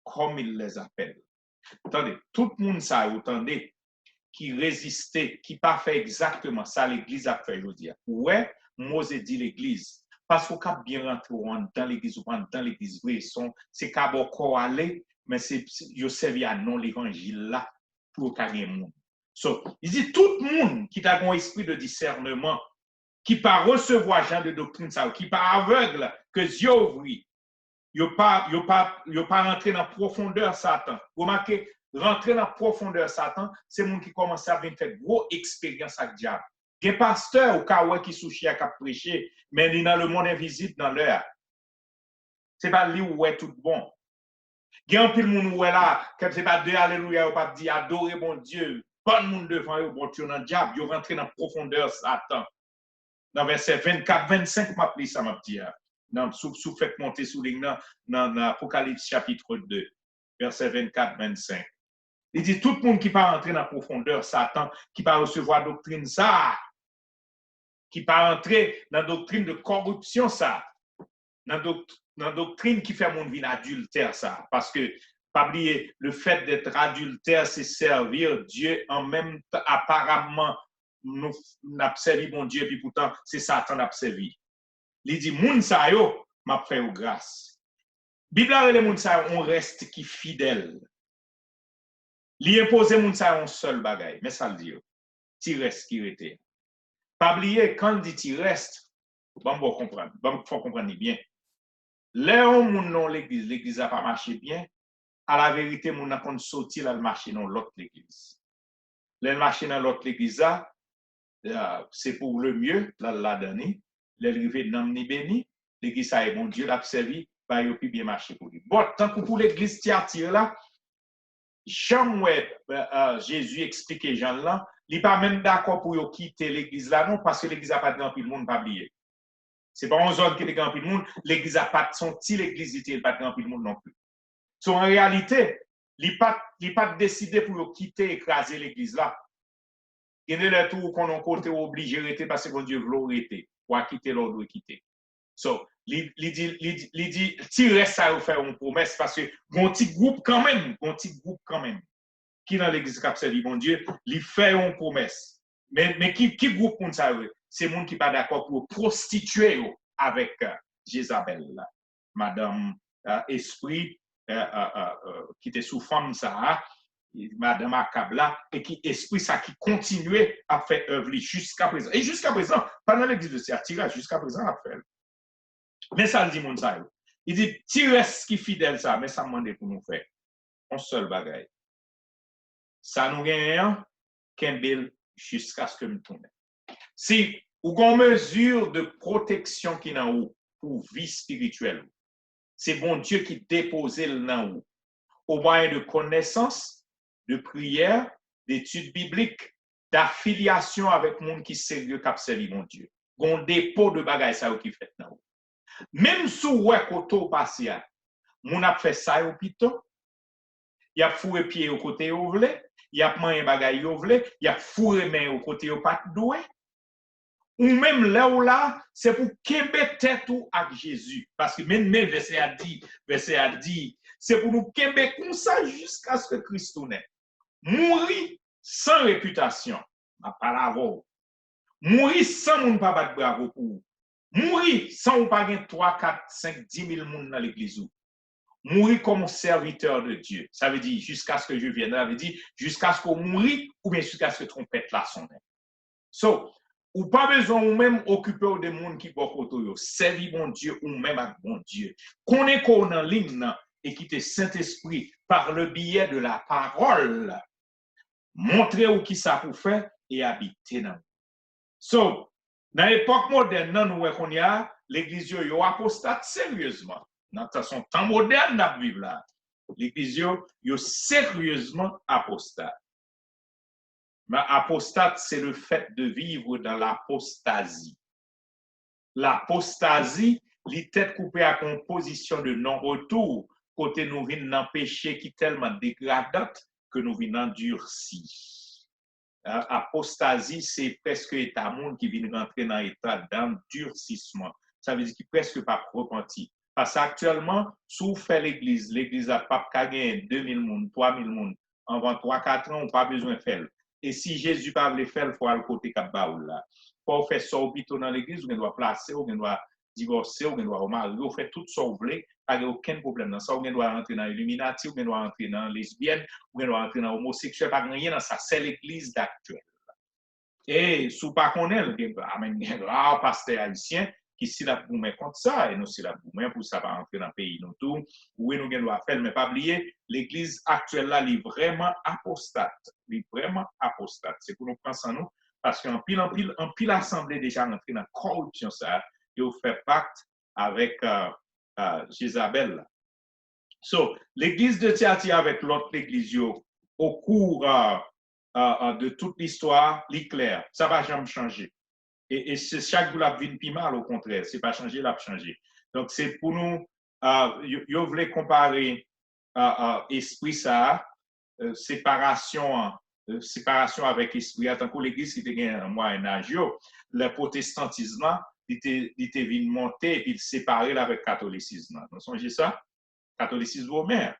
comme il les appelle. Attendez, tout le monde ça, attendez, qui résistait, qui pas fait exactement ça, l'Église a fait aujourd'hui. Ouais, Mose dit l'Église. Parce qu'on a bien rentré dans l'Église ou dans l'Église, c'est qu'à beaucoup aller, mais c'est servi à non l'Évangile là pour carrer le monde. So, il dit tout le monde qui a un esprit de discernement, qui pas recevoir genre de doctrine, ça, qui pas aveugle, que Dieu ouvre, il pas rentrer dans la profondeur Satan. Remarquez, rentrer dans la profondeur Satan, c'est le monde qui commence à venir faire gros expérience avec le diable. Il y a des pasteurs au cas où qui souci à prêcher, mais il est dans le monde invisible dans l'heure. Ce n'est pas lui où est tout bon. Il y a un peu de monde où est là, comme c'est pas de alléluia, ou pas dire adorer mon Dieu. Pas de monde devant eux, bon Dieu dans le diable, ils rentrent dans la profondeur Satan. Dans verset 24-25, m'a appelé ça, m'a dit. Sous fait monter sous ligne dans Apocalypse chapitre 2, verset 24-25. Il dit tout le monde qui va rentrer dans la profondeur Satan, qui va recevoir doctrine ça, qui va entrer dans la doctrine de corruption ça, dans la doctrine qui fait mon vie adultère ça, parce que pas oublier le fait d'être adultère, c'est servir Dieu en même temps apparemment nous n'a servi mon Dieu puis pourtant c'est Satan n'a servi. Il dit moun sa yo m'a fait ou grâce. Bible les moun sa on reste qui fidèle. Li impose moun sa on seul bagay, mais ça le dit. Ti reste qui était. Pas oublier quand dit ti reste, bon comprendre. Bon faut comprendre bien. Là on moun non l'église a pas marché bien, à la vérité moun n'a pas sorti là le marché dans l'autre l'église. Le marché dans l'autre l'église c'est pour le mieux la dernière. L'arrivée de l'homme béni, l'église a bon Dieu l'a servi, va y bien marché pour lui. Bon, tant que pour l'église Thyatire là, Jésus expliquait Jean là, il n'est pas même d'accord pour quitter l'église là, non, parce que l'église n'a pas de grand pile monde, pas oublier. C'est pas une zone qui est de grand pile monde, l'église n'a pas son petit l'église, il n'est pas de grand pile monde non plus. So, en réalité, il n'est pas décidé pour quitter, écraser l'église là. Il y a des tours qu'on a côté obligé de rester parce que bon Dieu veut rester. Ou à quitter l'ordre de quitter. So, il dit, tirer ça ou faire une promesse parce que mon petit groupe quand même, qui dans l'église qui a servi mon Dieu, il fait une promesse. Mais qui groupe pour ça? C'est monde qui n'est pas d'accord pour prostituer avec Jézabel, Madame Esprit, qui était sous forme ça, Madame Akabla, et qui esprit ça qui continuait à faire œuvre jusqu'à présent. Et jusqu'à présent, pendant l'église de Thyatire, jusqu'à présent, à faire. Mais ça le dit mon ça. Il dit, tu restes qui fidèle ça, mais ça me demande pour nous faire. Un seul bagaille. Ça nous gagne qu'un bel jusqu'à ce que nous tournions. Si ou une mesure de protection qui est en haut pour vie spirituelle, c'est bon Dieu qui déposait le en haut. Au moyen de connaissance, de prière, d'études bibliques, d'affiliation avec le monde qui sérieux qui servi mon Dieu. Un dépôt de bagaille ça qui fait là. Même si ouais koto passé, mon a fait ça au pito, il a fourré pied au côté au vle, il a mangé bagaille au vle, il a fourré main au côté au pas doué. Ou même là ou là, c'est pour kembe tête ou avec Jésus parce que même verset a dit, c'est pour nous kembe comme ça jusqu'à ce que Christ naisse. Mourir sans réputation, ma parole. Mourir sans moun pas battre bravo pour. Mourir sans ou pas gagner 3, 4, 5, 10 000 moun dans l'église. Mourir comme serviteur de Dieu. Ça veut dire jusqu'à ce que je vienne. Ça veut dire jusqu'à ce qu'on mourit ou bien jusqu'à ce que trompette là sonne. So, ou pas besoin ou même occuper des monde qui boit autour. Servir bon Dieu ou même avec bon Dieu. Qu'on est qu'on en ligne et qui te Saint-Esprit par le biais de la parole. Montrer où qui ça pour faire et habiter dans. So, dans l'époque moderne, nous y a l'église yo apostate sérieusement. Dans son temps moderne, nous vivons là. L'église yo sérieusement apostate. Mais apostate, c'est le fait de vivre dans l'apostasie. L'apostasie, les têtes coupées à composition de non-retour, côté nous venons dans péché qui est tellement dégradant que nous venons endurcis. Apostasie, c'est presque état monde qui vient rentrer dans l'état d'endurcissement. Ça veut dire qu'il presque pas repenti. Parce qu'actuellement, si vous faites l'église n'a pas gagné 2000 personnes, 3000 personnes, en 3-4 ans, on n'a pas besoin de faire. Et si Jésus pas le faire, il faut aller côté Kabaoul là. Pour faire ça au plutôt dans l'église, on doit placer, on doit divorcer, on doit remarier, on fait tout ça, vous voulez, pas aucun problème dans ça, on doit rentrer dans l'illuminati, on doit rentrer dans lesbienne, on doit rentrer dans l'homosexuel, pas rien dans ça, c'est l'église d'actuel. Et sous pas qu'on est, un pasteur haïtien qui s'il a pour mettre contre ça, et nous s'il a pour ça va rentrer dans le pays, nous tout, oui, nous devons faire, mais pas oublier, l'église actuelle là, elle est vraiment apostate. Elle est vraiment apostate. C'est pour nous prendre ça nous, parce qu'en pile assemblée déjà rentrée dans la corruption, ça, et vous fait pacte avec Jézabel. So, l'église de Thyatire avec l'autre église, au cours de toute l'histoire, l'éclair, ça va jamais changer. Et c'est chaque jour la vie plus mal, au contraire, c'est pas changer, l'a changé. Donc, c'est pour nous, vous voulez comparer esprit ça, séparation avec esprit, tant que l'église qui était un Moyen Âge, le protestantisme, il était venu monter et puis séparer avec le catholicisme. Vous songez ça? Catholicisme romain.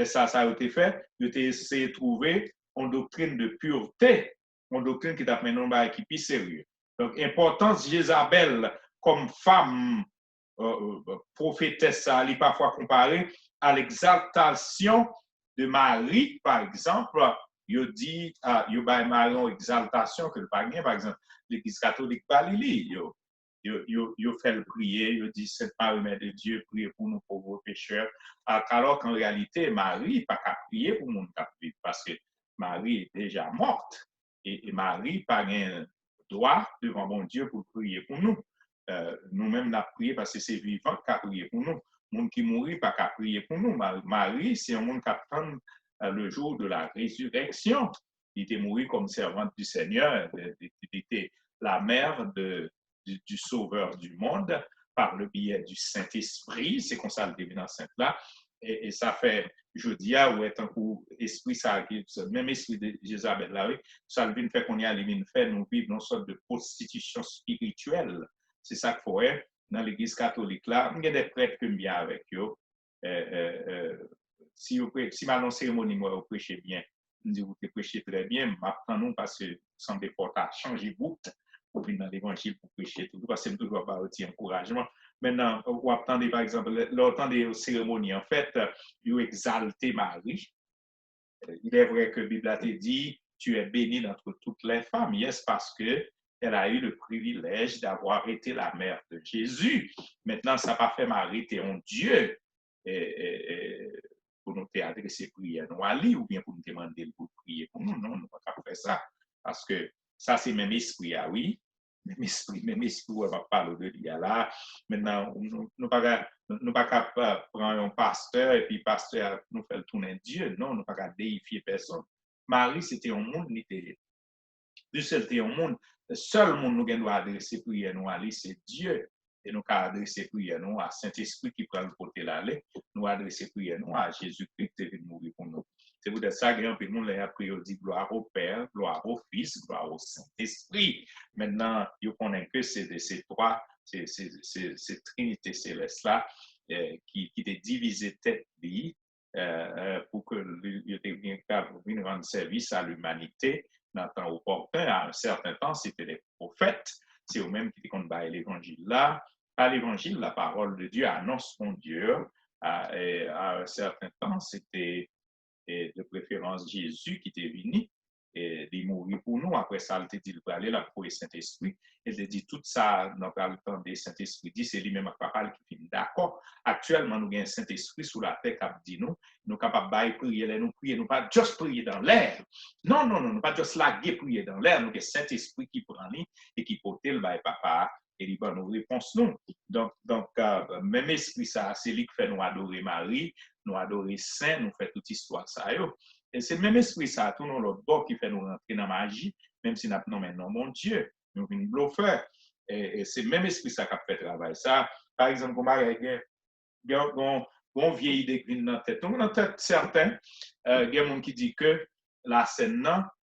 Ça a été fait, il a essayé de trouver une doctrine de pureté, une doctrine qui t'a fait un qui plus sérieux. Donc, importance Jézabel comme femme prophétesse, ça est parfois comparé à l'exaltation de Marie, par exemple. Il dit, il y a Marie en exaltation que le païen, par exemple, l'Église catholique Galilée, il fait le prier, il dit, Sainte Marie, Mère de Dieu, priez pour nous pauvres pécheurs. Alors qu'en réalité, Marie n'a pas qu'à prier pour nous parce que Marie est déjà morte. Et Marie n'a pas un droit devant mon Dieu pour prier pour nous. Nous-mêmes, nous avons prié parce que c'est vivant qui a prié pour nous. Le monde qui mourit pas qu'à prier pour nous. Marie, c'est un monde qui attend le jour de la résurrection. Il était mort comme servante du Seigneur. Il était la mère du Sauveur du monde par le biais du Saint-Esprit. C'est comme ça le définit Sainte-là. Et ça fait, je dis, où est un coup, esprit, ça, même esprit de Jézabel, là, oui, ça le fait qu'on y a les fait, nous vivons dans une sorte de prostitution spirituelle. C'est ça qu'il faut être. Dans l'église catholique, là, il y a des prêtres qui viennent avec eux. Si ma non-cérémonie, moi, vous prêchez bien, vous prêchez très bien, m'apprenons parce que ça me porte à changer beaucoup pour venir dans l'évangile pour prêcher tout, parce que c'est toujours pas un encouragement. Maintenant, vous attendez, par exemple, l'autant des cérémonies, en fait, vous exaltez Marie. Il est vrai que la Bible a dit, tu es bénie d'entre toutes les femmes. Yes, parce que elle a eu le privilège d'avoir été la mère de Jésus. Maintenant, ça n'a pas fait Marie, tu es un Dieu. Pour nous adresser prière nous à lui, ou bien pour nous demander pour prier pour nous. Non, on ne peut pas faire ça. Parce que ça, c'est même esprit, ah oui. Même esprit, on va parler de lui là. Maintenant, nous ne pas prendre un pasteur et puis pasteur nous fait le tourner Dieu. Non, nous ne pas déifier personne. Marie, c'était un monde, c'était un monde. Le seul monde nous doit adresser prière nous à lui, c'est Dieu. Et nous avons adressé prière nous à Saint-Esprit qui prend le côté l'aller. Nous adressé prière nous à Jésus-Christ qui est venu mourir pour nous. C'est pour ça que grand monde a prié, dit gloire au Père, gloire au Fils, gloire au Saint-Esprit. Maintenant, vous connaissez que c'est ces trois, ces trinités célestes là qui étaient divisées tête vie pour que vienne rendre service à l'humanité dans le temps opportun. À un certain temps, c'était les prophètes. C'est eux-mêmes qui ont dit l'évangile là. Par l'évangile, la parole de Dieu annonce mon Dieu. Et à un certain temps, c'était de préférence Jésus qui était venu et il mourir pour nous. Après ça, il dit qu'il aller là pour le Saint-Esprit. Il dit tout ça dans le temps des Saint-Esprit. Dit c'est lui-même qui parle qui finit. D'accord. Actuellement, nous avons un Saint-Esprit sous la terre qui dit nous sommes capables de prier, nous prier, nous pas juste prier dans l'air. Non, nous pas juste laguer prier dans l'air. Nous avons un Saint-Esprit qui prend lui et qui porte le bail papa. Et il va nous répondre nous. Donc même esprit ça, c'est lui qui fait nous adorer Marie, nous adorer Saint, nous fait toute histoire ça. Et c'est le même esprit ça, tout l'autre bord qui fait nous rentrer dans la magie, même si nous avons maintenant mon Dieu, nous venons bluffer. Et c'est le même esprit ça qui a fait travail ça. Par exemple, comme il y a une vieille idée qui vient dans la tête. Donc, dans la tête, certains, il y a des gens qui disent que la scène,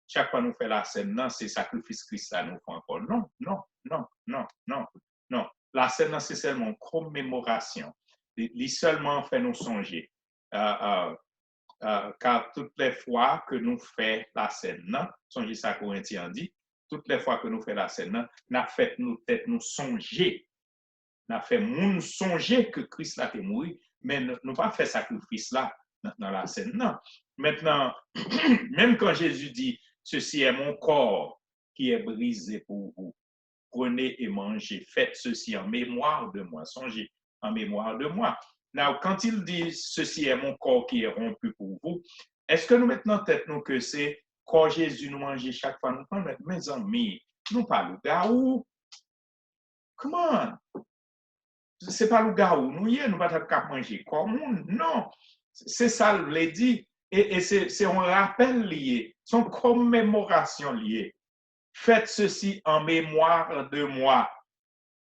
chaque fois nous fait la scène, non, c'est sacrifice Christ là, nous fait encore. Non, non, non, non, non, non. La scène, c'est seulement une commémoration. Il seulement fait nous songer. Car toutes les fois que nous faisons la scène, non, songez ça Corinthiens dit, toutes les fois que nous faisons la scène, non, nous fait nous tête nous songer. Nous fait nous songer que Christ a été mort, mais nous pas fait sacrifice là dans la scène. Non. Maintenant, même quand Jésus dit, ceci est mon corps qui est brisé pour vous, prenez et mangez, faites ceci en mémoire de moi, songez en mémoire de moi. Now, quand il dit, ceci est mon corps qui est rompu pour vous, est-ce que nous mettons en tête nous que c'est quand Jésus nous mange chaque fois nous prenons, mes amis, nous pas le garou. Come on. C'est pas le garou, nous y est, nous pas capable manger comme non. C'est ça le dit. Et c'est un rappel lié, c'est une commémoration liée. Faites ceci en mémoire de moi.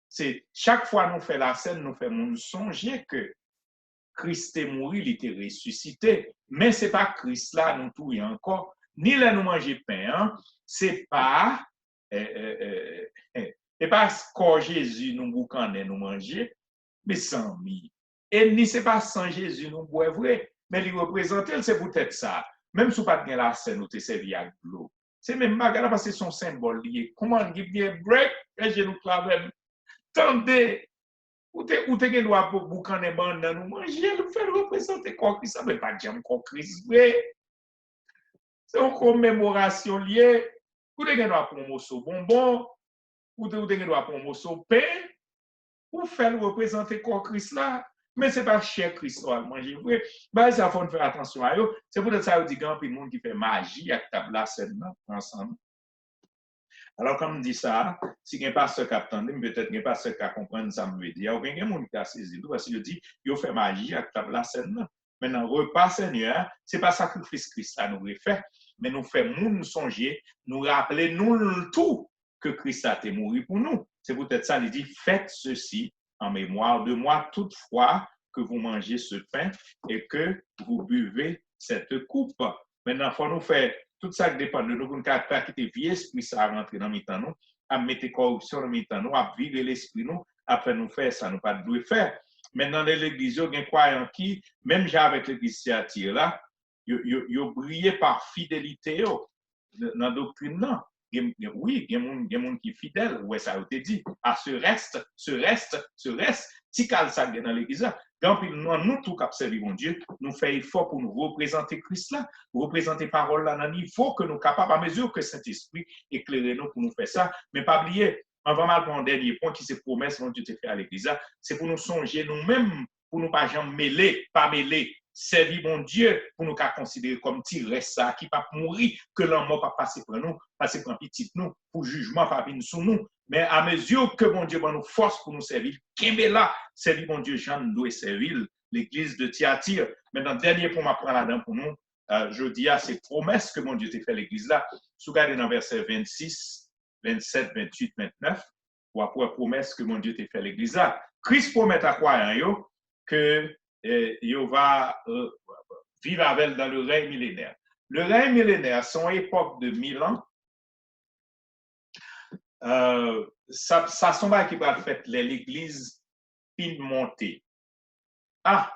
C'est chaque fois nous fait la scène, nous faisons songer que Christ est mort, il était ressuscité. Mais c'est pas Christ là, nous tout encore. Ni là nous manger pain, hein? C'est pas quand Jésus nous boucanait nous manger, mais sans mi. Et ni c'est pas sans Jésus nous boire vrai, mais il représente, c'est peut-être ça. Même si vous pas de la scène, nous te servi avec l'eau. C'est même bagarre parce que c'est son symbole lié. Comment give me a break? Et je nous travaille. Tendez, ou te doit pour boucan et bande nous manger, nous faire représenter quoi Christ, ça veut pas dire quoi Christ vrai. C'est une commémoration liée. Ou te doit pour un morceau bonbon, ou te doit pour un morceau pain, ou faire représenter quoi Christ là. Mais ce n'est pas cher Christ à manger. Oui, ben, ça faut faire attention à eux. C'est pour ça que je dis qu'il y a monde qui fait magie avec table là ensemble. Alors, comme dit ça, si il n'y a pas ce qui attend, peut-être qu'il n'y a pas ce qui comprend ça me veut dire. Il y a des gens qui ont saisi parce qu'il dit, il fait magie avec table là scène. Maintenant, repas Seigneur, ce n'est pas sacrifice Christ à nous fait, mais nous faisons nous songer, nous rappeler nous tout que Christ a été mort pour nous. C'est peut-être ça, il dit, faites ceci en mémoire de moi toutefois que vous mangez ce pain et que vous buvez cette coupe. Maintenant, il faut nous faire tout ça qui dépend de nous pour nous faire quitter vieux esprit ça rentrer dans le nous, à mettre corruption dans le nous, à vivre l'esprit nous, après nous faire ça, nous pas de faire. Maintenant, dans l'église, il y a des croyants qui, même avec l'église Thyatire là, ils brillent par fidélité dans la doctrine. Non. Oui, il y a des gens qui sont fidèles, ouais, ça a été dit. À ce reste, si cal ça dans l'église, donc nous, tout cap servi mon Dieu, nous faisons effort pour nous représenter Christ là, représenter parole là, dans le niveau que nous sommes capables, à mesure que Saint-Esprit éclaire nous pour nous faire ça. Mais pas oublier, on va mal pour un dernier point qui c'est promesse que Dieu te fait à l'église, c'est pour nous songer nous-mêmes, pour nous pas jamais mêler, pas mêler. Servir mon Dieu pour nous considérer comme tirer ça, qui va mourir, que l'homme va pas passer pour nous, passer pour un petit nous, pour jugement, pas venir sous nous. Mais à mesure que mon Dieu va nous force pour nous servir, qu'est-ce là, servir mon Dieu, Jean doit servir l'église de Thyatire. Maintenant, dernier point, ma prendre là-dedans pour nous, je dis à ces promesses que mon Dieu t'a fait l'église là. Si vous regardez dans verset 26, 27, 28, 29, ou après promesse que mon Dieu t'a fait l'église là. Christ promet à quoi, que il va vivre avec dans le règne millénaire. Le règne millénaire, son époque de 1000 ans, ça semble qu'il va faire l'église fin montée. Ah,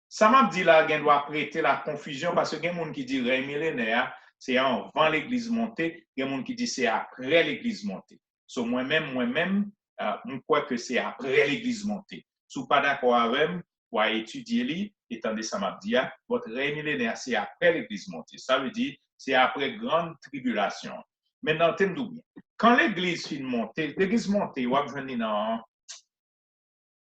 ça m'a dit là, il doit prêter la confusion parce qu'il y a des gens qui disent règne millénaire, c'est avant l'église montée, il y a des gens qui disent c'est après l'église montée. So, moi-même, je crois que c'est après l'église montée. Si vous n'êtes pas d'accord avec moi, pour étudier, étant donné ça m'a dit, votre règne millénaire, c'est après l'église montée. Ça veut dire, c'est après grande tribulation. Maintenant, tenez-vous bien. Quand l'église finit montée, l'église montée, vous avez dans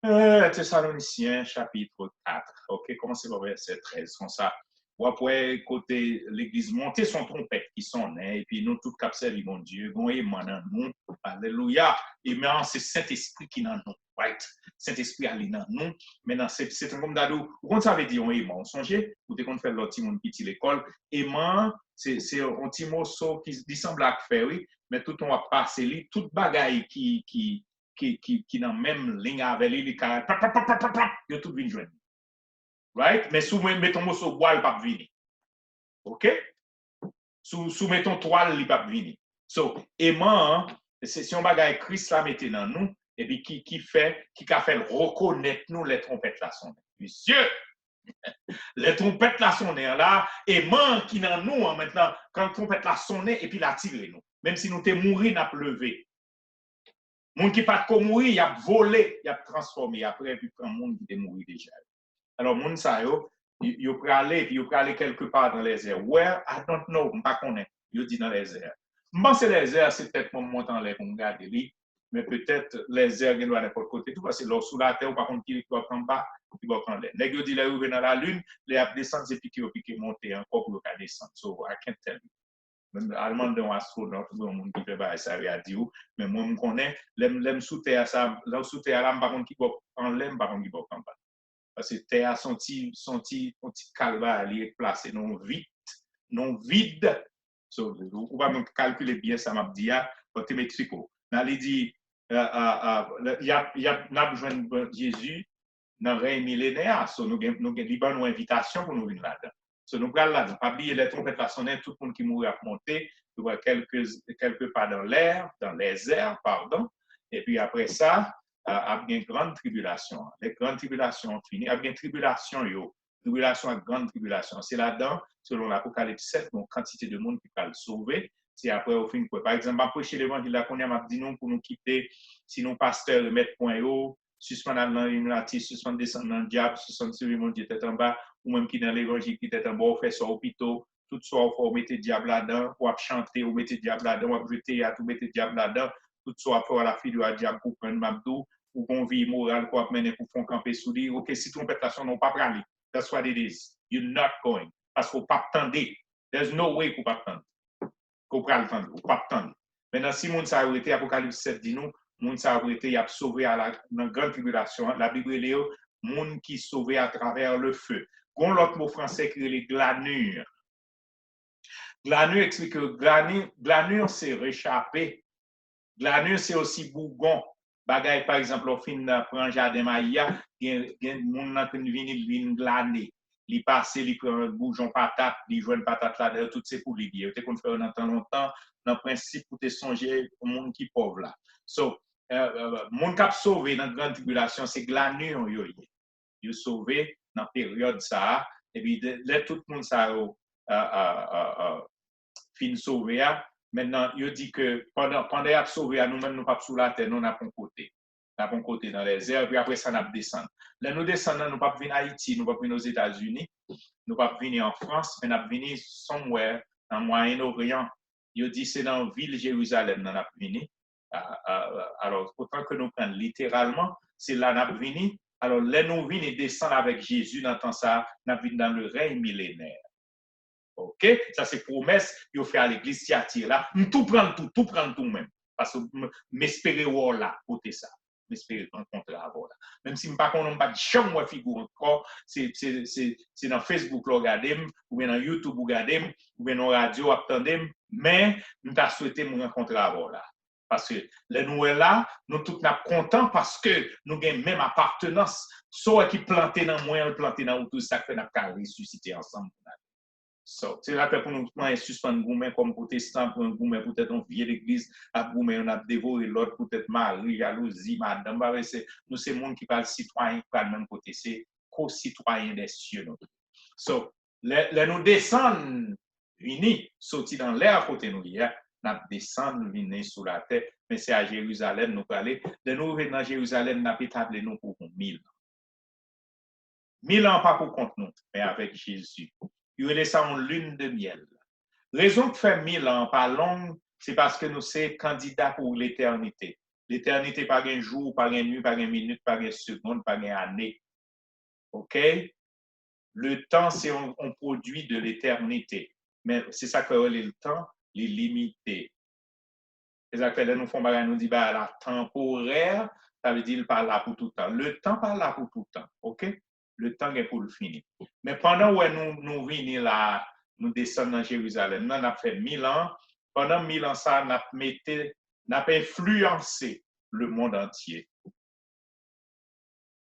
Thessaloniciens, chapitre 4. OK, commencez par verset 13, comme ça. Ou après, côté l'église montée son trompette qui sonne, et puis nous, tout cap servi, mon Dieu, bon, et maintenant, nous, alléluia, et maintenant, c'est Saint-Esprit qui dans nous, right? Saint-Esprit allé dans nous. Maintenant, c'est un comme d'ado. Vous savez dire, on aimant, on songeait, vous devez faire l'autre petit monde qui dit l'école. Aimant, c'est un petit morceau qui semble à faire, oui, mais tout on va passer, tout bagaille qui dans même ligne avec lui, il tout vient joindre. Right? Mais si vous mettez un morceau bois, il ne va pas venir. OK? Sous mettons toile, il pas venir. So, aimant, c'est un bagage Christ la mette dans nous, et puis qui a fait reconnaître nous les trompettes là sonner. Monsieur, les trompettes là sonner là, aimant qui dans nous maintenant, quand les trompettes là sonner, et puis la tirer nous. Même si nous t'es mouru, n'a levé. Moun qui pas comme mourir, il a volé, il a transformé après, puis prend monde qui est mort déjà. Alors, moun sa yo, yo peut aller, puis yo peut aller quelque part dans les airs. Where? I don't know, je pas connais. Yo dit dans les airs. Je pense que les airs, c'est peut-être mon montant en l'air pour regarder lui, mais peut-être les airs qui doivent n'importe côté, tout parce que là, sous la terre, par contre, qui doit prendre pas, qui doit prendre l'air. Les gens disent, là, dans la lune, les a descendre, c'est piqué, monter encore pour le descendre. So, I can't tell you. Allemand d'un astronaute, un monde qui fait ça, il a dit, mais moi, je connais, l'aime sous terre, ça, là, sous terre, là, par contre, qui va en l'aime, par contre, qui va en bas. Parce que terre, son petit calva, il est placé non vide. So, on va me calculer bien ça, m'a dit, pour te m'expliquer. Il dit, il y a besoin de Jésus dans le règne millénaire, so, nous avons une invitation pour nous venir là-dedans. So, nous allons là, pas oublier les trompettes la sonner, tout le monde qui mourrait à monter, nous voyons quelque part dans l'air, dans les airs, pardon. Et puis après ça, il y a une grande tribulation. Les grandes tribulations finies, il y a une tribulation, tribulation à grande tribulation. C'est là-dedans, selon l'Apocalypse 7, une quantité de monde qui va le sauver. C'est après au fin. Par exemple, après chez l'évangile, là, qu'on a dit nous pour nous quitter, si nos pasteurs mettent point haut, suspendre dans l'illuminati, suspendre descendre dans le diable, suspendre sur le monde qui était en bas, ou même qui dans l'évangile qui était en bas, on fait ça au hôpital, tout soir, on mettre le diable là-dedans, ou chanter, ou mettre le diable là-dedans, ou jeter à tout mettre le diable là-dedans, tout soir, faire la fille du diable pour prendre Mabdou, ou bon vie morale pour mener pour faire camper sous lui. Ok, si trompette là, non pas prendre. That's what it is. You're not going. Parce qu'on pas attendre. There's no way qu'on pas attendre. Qu'on pas attendre. Qu'on pas attendre. Maintenant, si moun sa arrêté, Apocalypse 7 dit nous, moun sa arrêté, il a sauvé à la grande tribulation. La Bible est moun qui sauvé à travers le feu. Gon l'autre mot français qui est les glanures. Glanure explique que glanure c'est réchappé. Glanure c'est aussi bougon. Bagay, par exemple, au fin de prendre jardin maïa, il y a des gens qui viennent glaner. Ils passent, ils prennent un boujon patate, ils jouent une patate là-dedans, tout c'est pour les biens. Ils ont fait un temps longtemps, dans le principe, pour te songer au monde qui est pauvre là. So, mon cap sauvé dans la grande tribulation, c'est glanure. Ils sont sauvés dans la période ça. Et puis, là, tout le monde ça fin sauvé. Maintenant, il dit que pendant qu'il a sauvé, nous-mêmes, nous ne sommes pas sous la terre, nous n'avons pas côté. Nous avons côté dans les airs, puis après ça, nous descendons. Là, nous descendons, nous ne sommes pas venir à Haïti, nous ne sommes pas venir aux États-Unis, nous ne sommes pas venir en France, mais nous sommes venir somewhere dans le Moyen-Orient. Il dit que c'est dans la ville de Jérusalem, nous sommes venir. Alors, autant que nous prenons littéralement, c'est là que nous sommes venir. Alors, là, nous venons descendre avec Jésus dans le temps ça, nous venons dans le règne millénaire. OK? Ça, c'est promesse qu'il fait à l'église qui attire là. Tout prendre tout même. Parce que m'espérer là, côté ça. M'espérer rencontrer là. Même si je ne sais pas de chambre figure encore, c'est dans Facebook, regardez, ou bien dans YouTube, regardez, ou bien dans la radio, attendez, mais nous avons souhaité me rencontrer là. Parce que les nous là, nous tous sommes contents parce que nous avons même appartenance. Soit qui planté dans moi, planté dans tout ça, que nous avons ressuscité ensemble. So, c'est là que pour nous suspendre gourmet comme protestant, pour un gourmet peut-être on vient l'église, à gourmet on a dévoré l'autre, peut-être Marie, jalousie, madame, nous c'est monde qui parle citoyen, qui parle même côté, c'est co-citoyen des cieux. So, nous descendons, venir, sortir dans l'air côté nous, nous descendons, venir sous la terre, mais c'est à Jérusalem nous parler. De nous venir dans Jérusalem, nous établi nous pour 1000 ans. 1000 ans pas pour compte nous, mais avec Jésus. Il y a ça en lune de miel. Raison de faire 1000 ans pas long, c'est parce que nous sommes candidats pour l'éternité. L'éternité, pas un jour, pas une nuit, pas une minute, pas une seconde, pas une année. OK? Le temps, c'est un produit de l'éternité. Mais c'est ça que le temps, il est limité. C'est ça que là, nous faisons, nous dit, la temporaire, ça veut dire qu'il parle là pour tout le temps. Le temps parle là pour tout le temps. OK? Le temps est pour le finir. Mais pendant où nous venons là, nous descendons dans Jérusalem, nous avons fait 1000 ans. Pendant 1000 ans, ça, nous avons influencé le monde entier.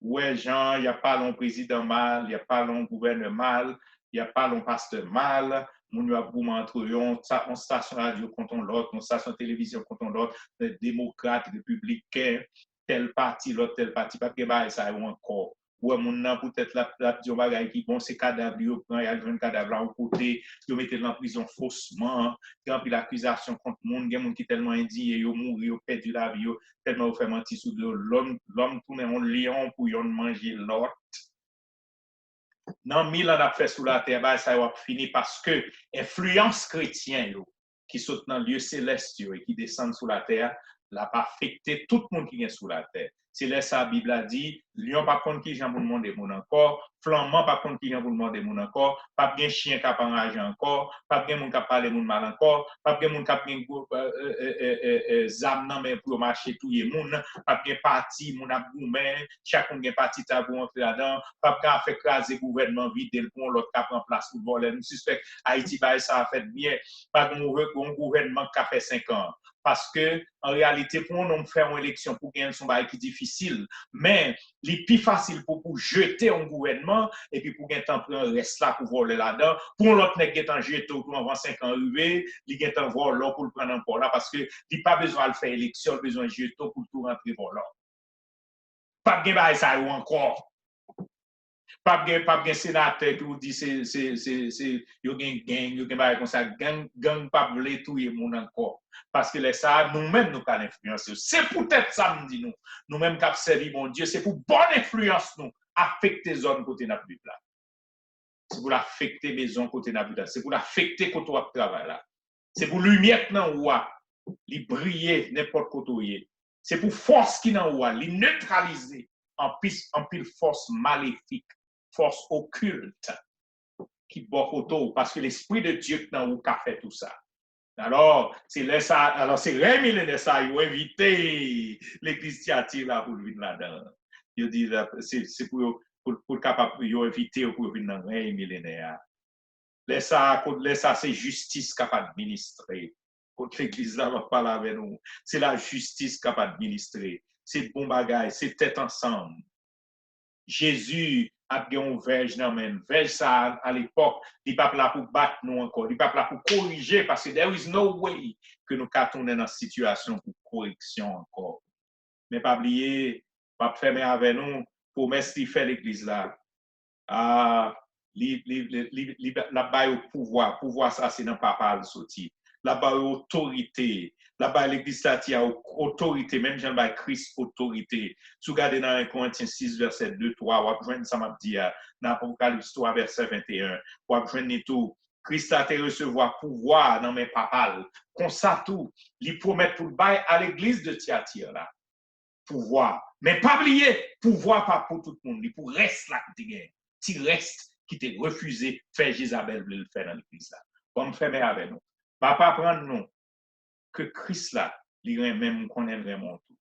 Ouais, Jean, il n'y a pas long président mal, il n'y a pas long gouverneur mal, il n'y a pas long pasteur mal, Moun yo ap gouman entre eux, on station radio contre l'autre, on station télévision contre l'autre, démocrates, républicains, tel parti, tel parti, pas que ça encore. Ouais, moun nan peut-être la dion bagay qui bon c'est cadavre yo prend y a un cadavre là au côté yo mettez en prison faussement grand puis l'accusation contre moun gen moun qui tellement indigné yo mouri yo perdu la vie yo tellement fait mentir sous l'homme tourne en lion pour yon manger l'autre nan 1000 ans fait sous la terre bah ça va fini parce que influence chrétien yo qui saute dans lieu céleste yo et qui descend sous la terre l'a pas affecté tout le monde qui est sous la terre. C'est là ça la Bible a dit, lion pas contre qui j'en pour demander mon encore, flamand pas contre qui j'en pour demander mon encore, pas bien chien qui a enragé encore, pas bien moun qui parler mon mal encore, pas bien moun qui bien zam nan mais pour marcher tout les moun, pas bien parti moun a goumé, chaque moun gen parti tabou entre là-dedans, pas bien fait craser gouvernement vide pour l'autre qui prend place pour voler. Nous suspect Haïti ba ça a fait bien, pas un gouvernement qui a fait 5 ans. Parce que, en réalité, pour nous faire une élection pour gagner son bail qui est difficile, mais les plus facile pour jeter un gouvernement et puis pour gagner un reste là pour voler là-dedans. Pour l'autre, n'est pas jeter pour avant 5 ans arrivé, il gagne un vol là pour le prendre encore là parce que il pas besoin de faire élection, il besoin de jeter pour tout rentrer volant. Pas de gagner ça ou encore. Pas de sénateur qui vous dit c'est yo gen gang yo gen bail comme ça gang pas voler tout le monde encore parce que les ça nous-mêmes nous pas influencer c'est peut-être ça me dit nous mêmes qui servi mon Dieu c'est pour bonne influence nous affecter zone côté n'a plus là c'est pour l'affecter maison côté n'a plus là c'est pour l'affecter côté où travail là c'est pour lumière dans ou li briller n'importe côté c'est pour force qui dans ou li neutraliser en pile force maléfique force occulte qui bord autour parce que l'esprit de Dieu dans où qu'a fait tout ça. Alors, c'est là ça alors c'est Rémi le ça il invité l'église Tiatire là pour venir là-dedans. Il dit c'est pour capable inviter pour venir dans un millénaire. Laisse ça c'est justice capable administrer. Pour l'église là va parler avec nous. C'est la justice capable administrer. C'est bon bagage, c'est tête ensemble. Jésus a bien une verge dans même. Verge ça à l'époque, il n'est pas là pour battre nous encore, il n'est pas là pour corriger parce que there is no way que nous tourner dans cette situation pour correction encore. Mais pas oublier, pas fermer avec nous, promesse qu'il fait l'église là. Ah, la bail au pouvoir ça c'est dans papa le sorti. La bail autorité. Là-bas, l'église là, il y a autorité, même Jean-Baptiste Christ, autorité. Si vous regardez dans 1 Corinthiens 6, verset 2, 3, vous avez ça m'a dit, dans Apocalypse 3, verset 21, vous avez tout. Christ a été recevoir pouvoir dans mes papales. Comme ça, tout, il promet pour le bail à l'église de Thyatire, là. Pouvoir. Mais pas oublier, pouvoir pas pour tout le monde, il pour reste là, qui reste, qui t'a refusé, faire Jézabel, le faire dans l'église là. Comme faire avec nous. Papa, prendre nous. Que Christ là, il même connaît vraiment tout.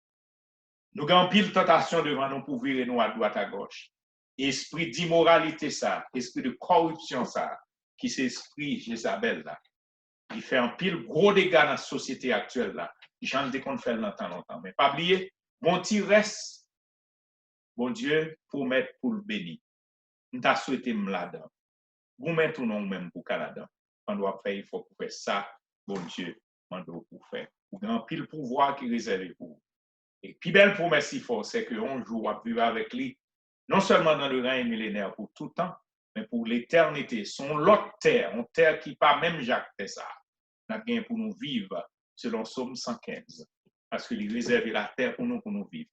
Nous avons pile tentation devant nous pour virer nous à droite à gauche. Esprit d'immoralité ça, esprit de corruption ça, qui c'est esprit Jézabel là. Il fait un pile gros dégâts dans la société actuelle là. J'en ai qu'on fait longtemps. Mais pas oublier, mon petit reste, bon Dieu, pour mettre pour le bénir. Nous t'a souhaité me là-dedans. Vous mettez tout non même pour Canada. On doit faire, il faut faire ça, bon Dieu. Pour faire. Pour grand pile pouvoir qui réservé pour vous. Et puis belle promesse il faut, c'est qu'on joue à vivre avec lui, non seulement dans le règne millénaire pour tout temps, mais pour l'éternité. Son l'autre terre, une terre qui pas même Jacques fait ça. N'a bien pour nous vivre selon Somme 115. Parce qu'il réserve la terre pour nous vivre.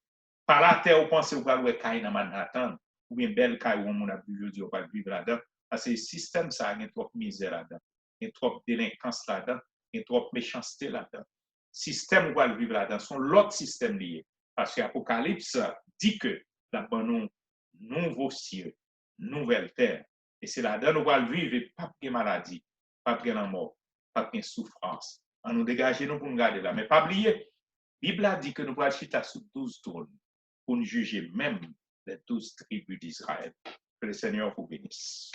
Par la terre, vous pensez que vous allez cailler dans Manhattan, ou bien belle caille où on a pu dire, on va vivre là-dedans. Parce que le système, ça a trop de misère là-dedans. Il y a trop de délinquance là-dedans. Il y a trop de méchanceté là-dedans. Système où on va vivre là-dedans sont l'autre système lié. Parce que l'Apocalypse dit que là-bas, nous, nouveau ciel, nouvelle terre. Et c'est là-dedans où on va vivre et pas de maladie, pas de mort, pas de souffrance. On nous dégager nous pour nous garder là. Mais pas oublier, la Bible a dit que nous allons chiter sous 12 trônes pour nous juger même les 12 tribus d'Israël. Que le Seigneur vous bénisse.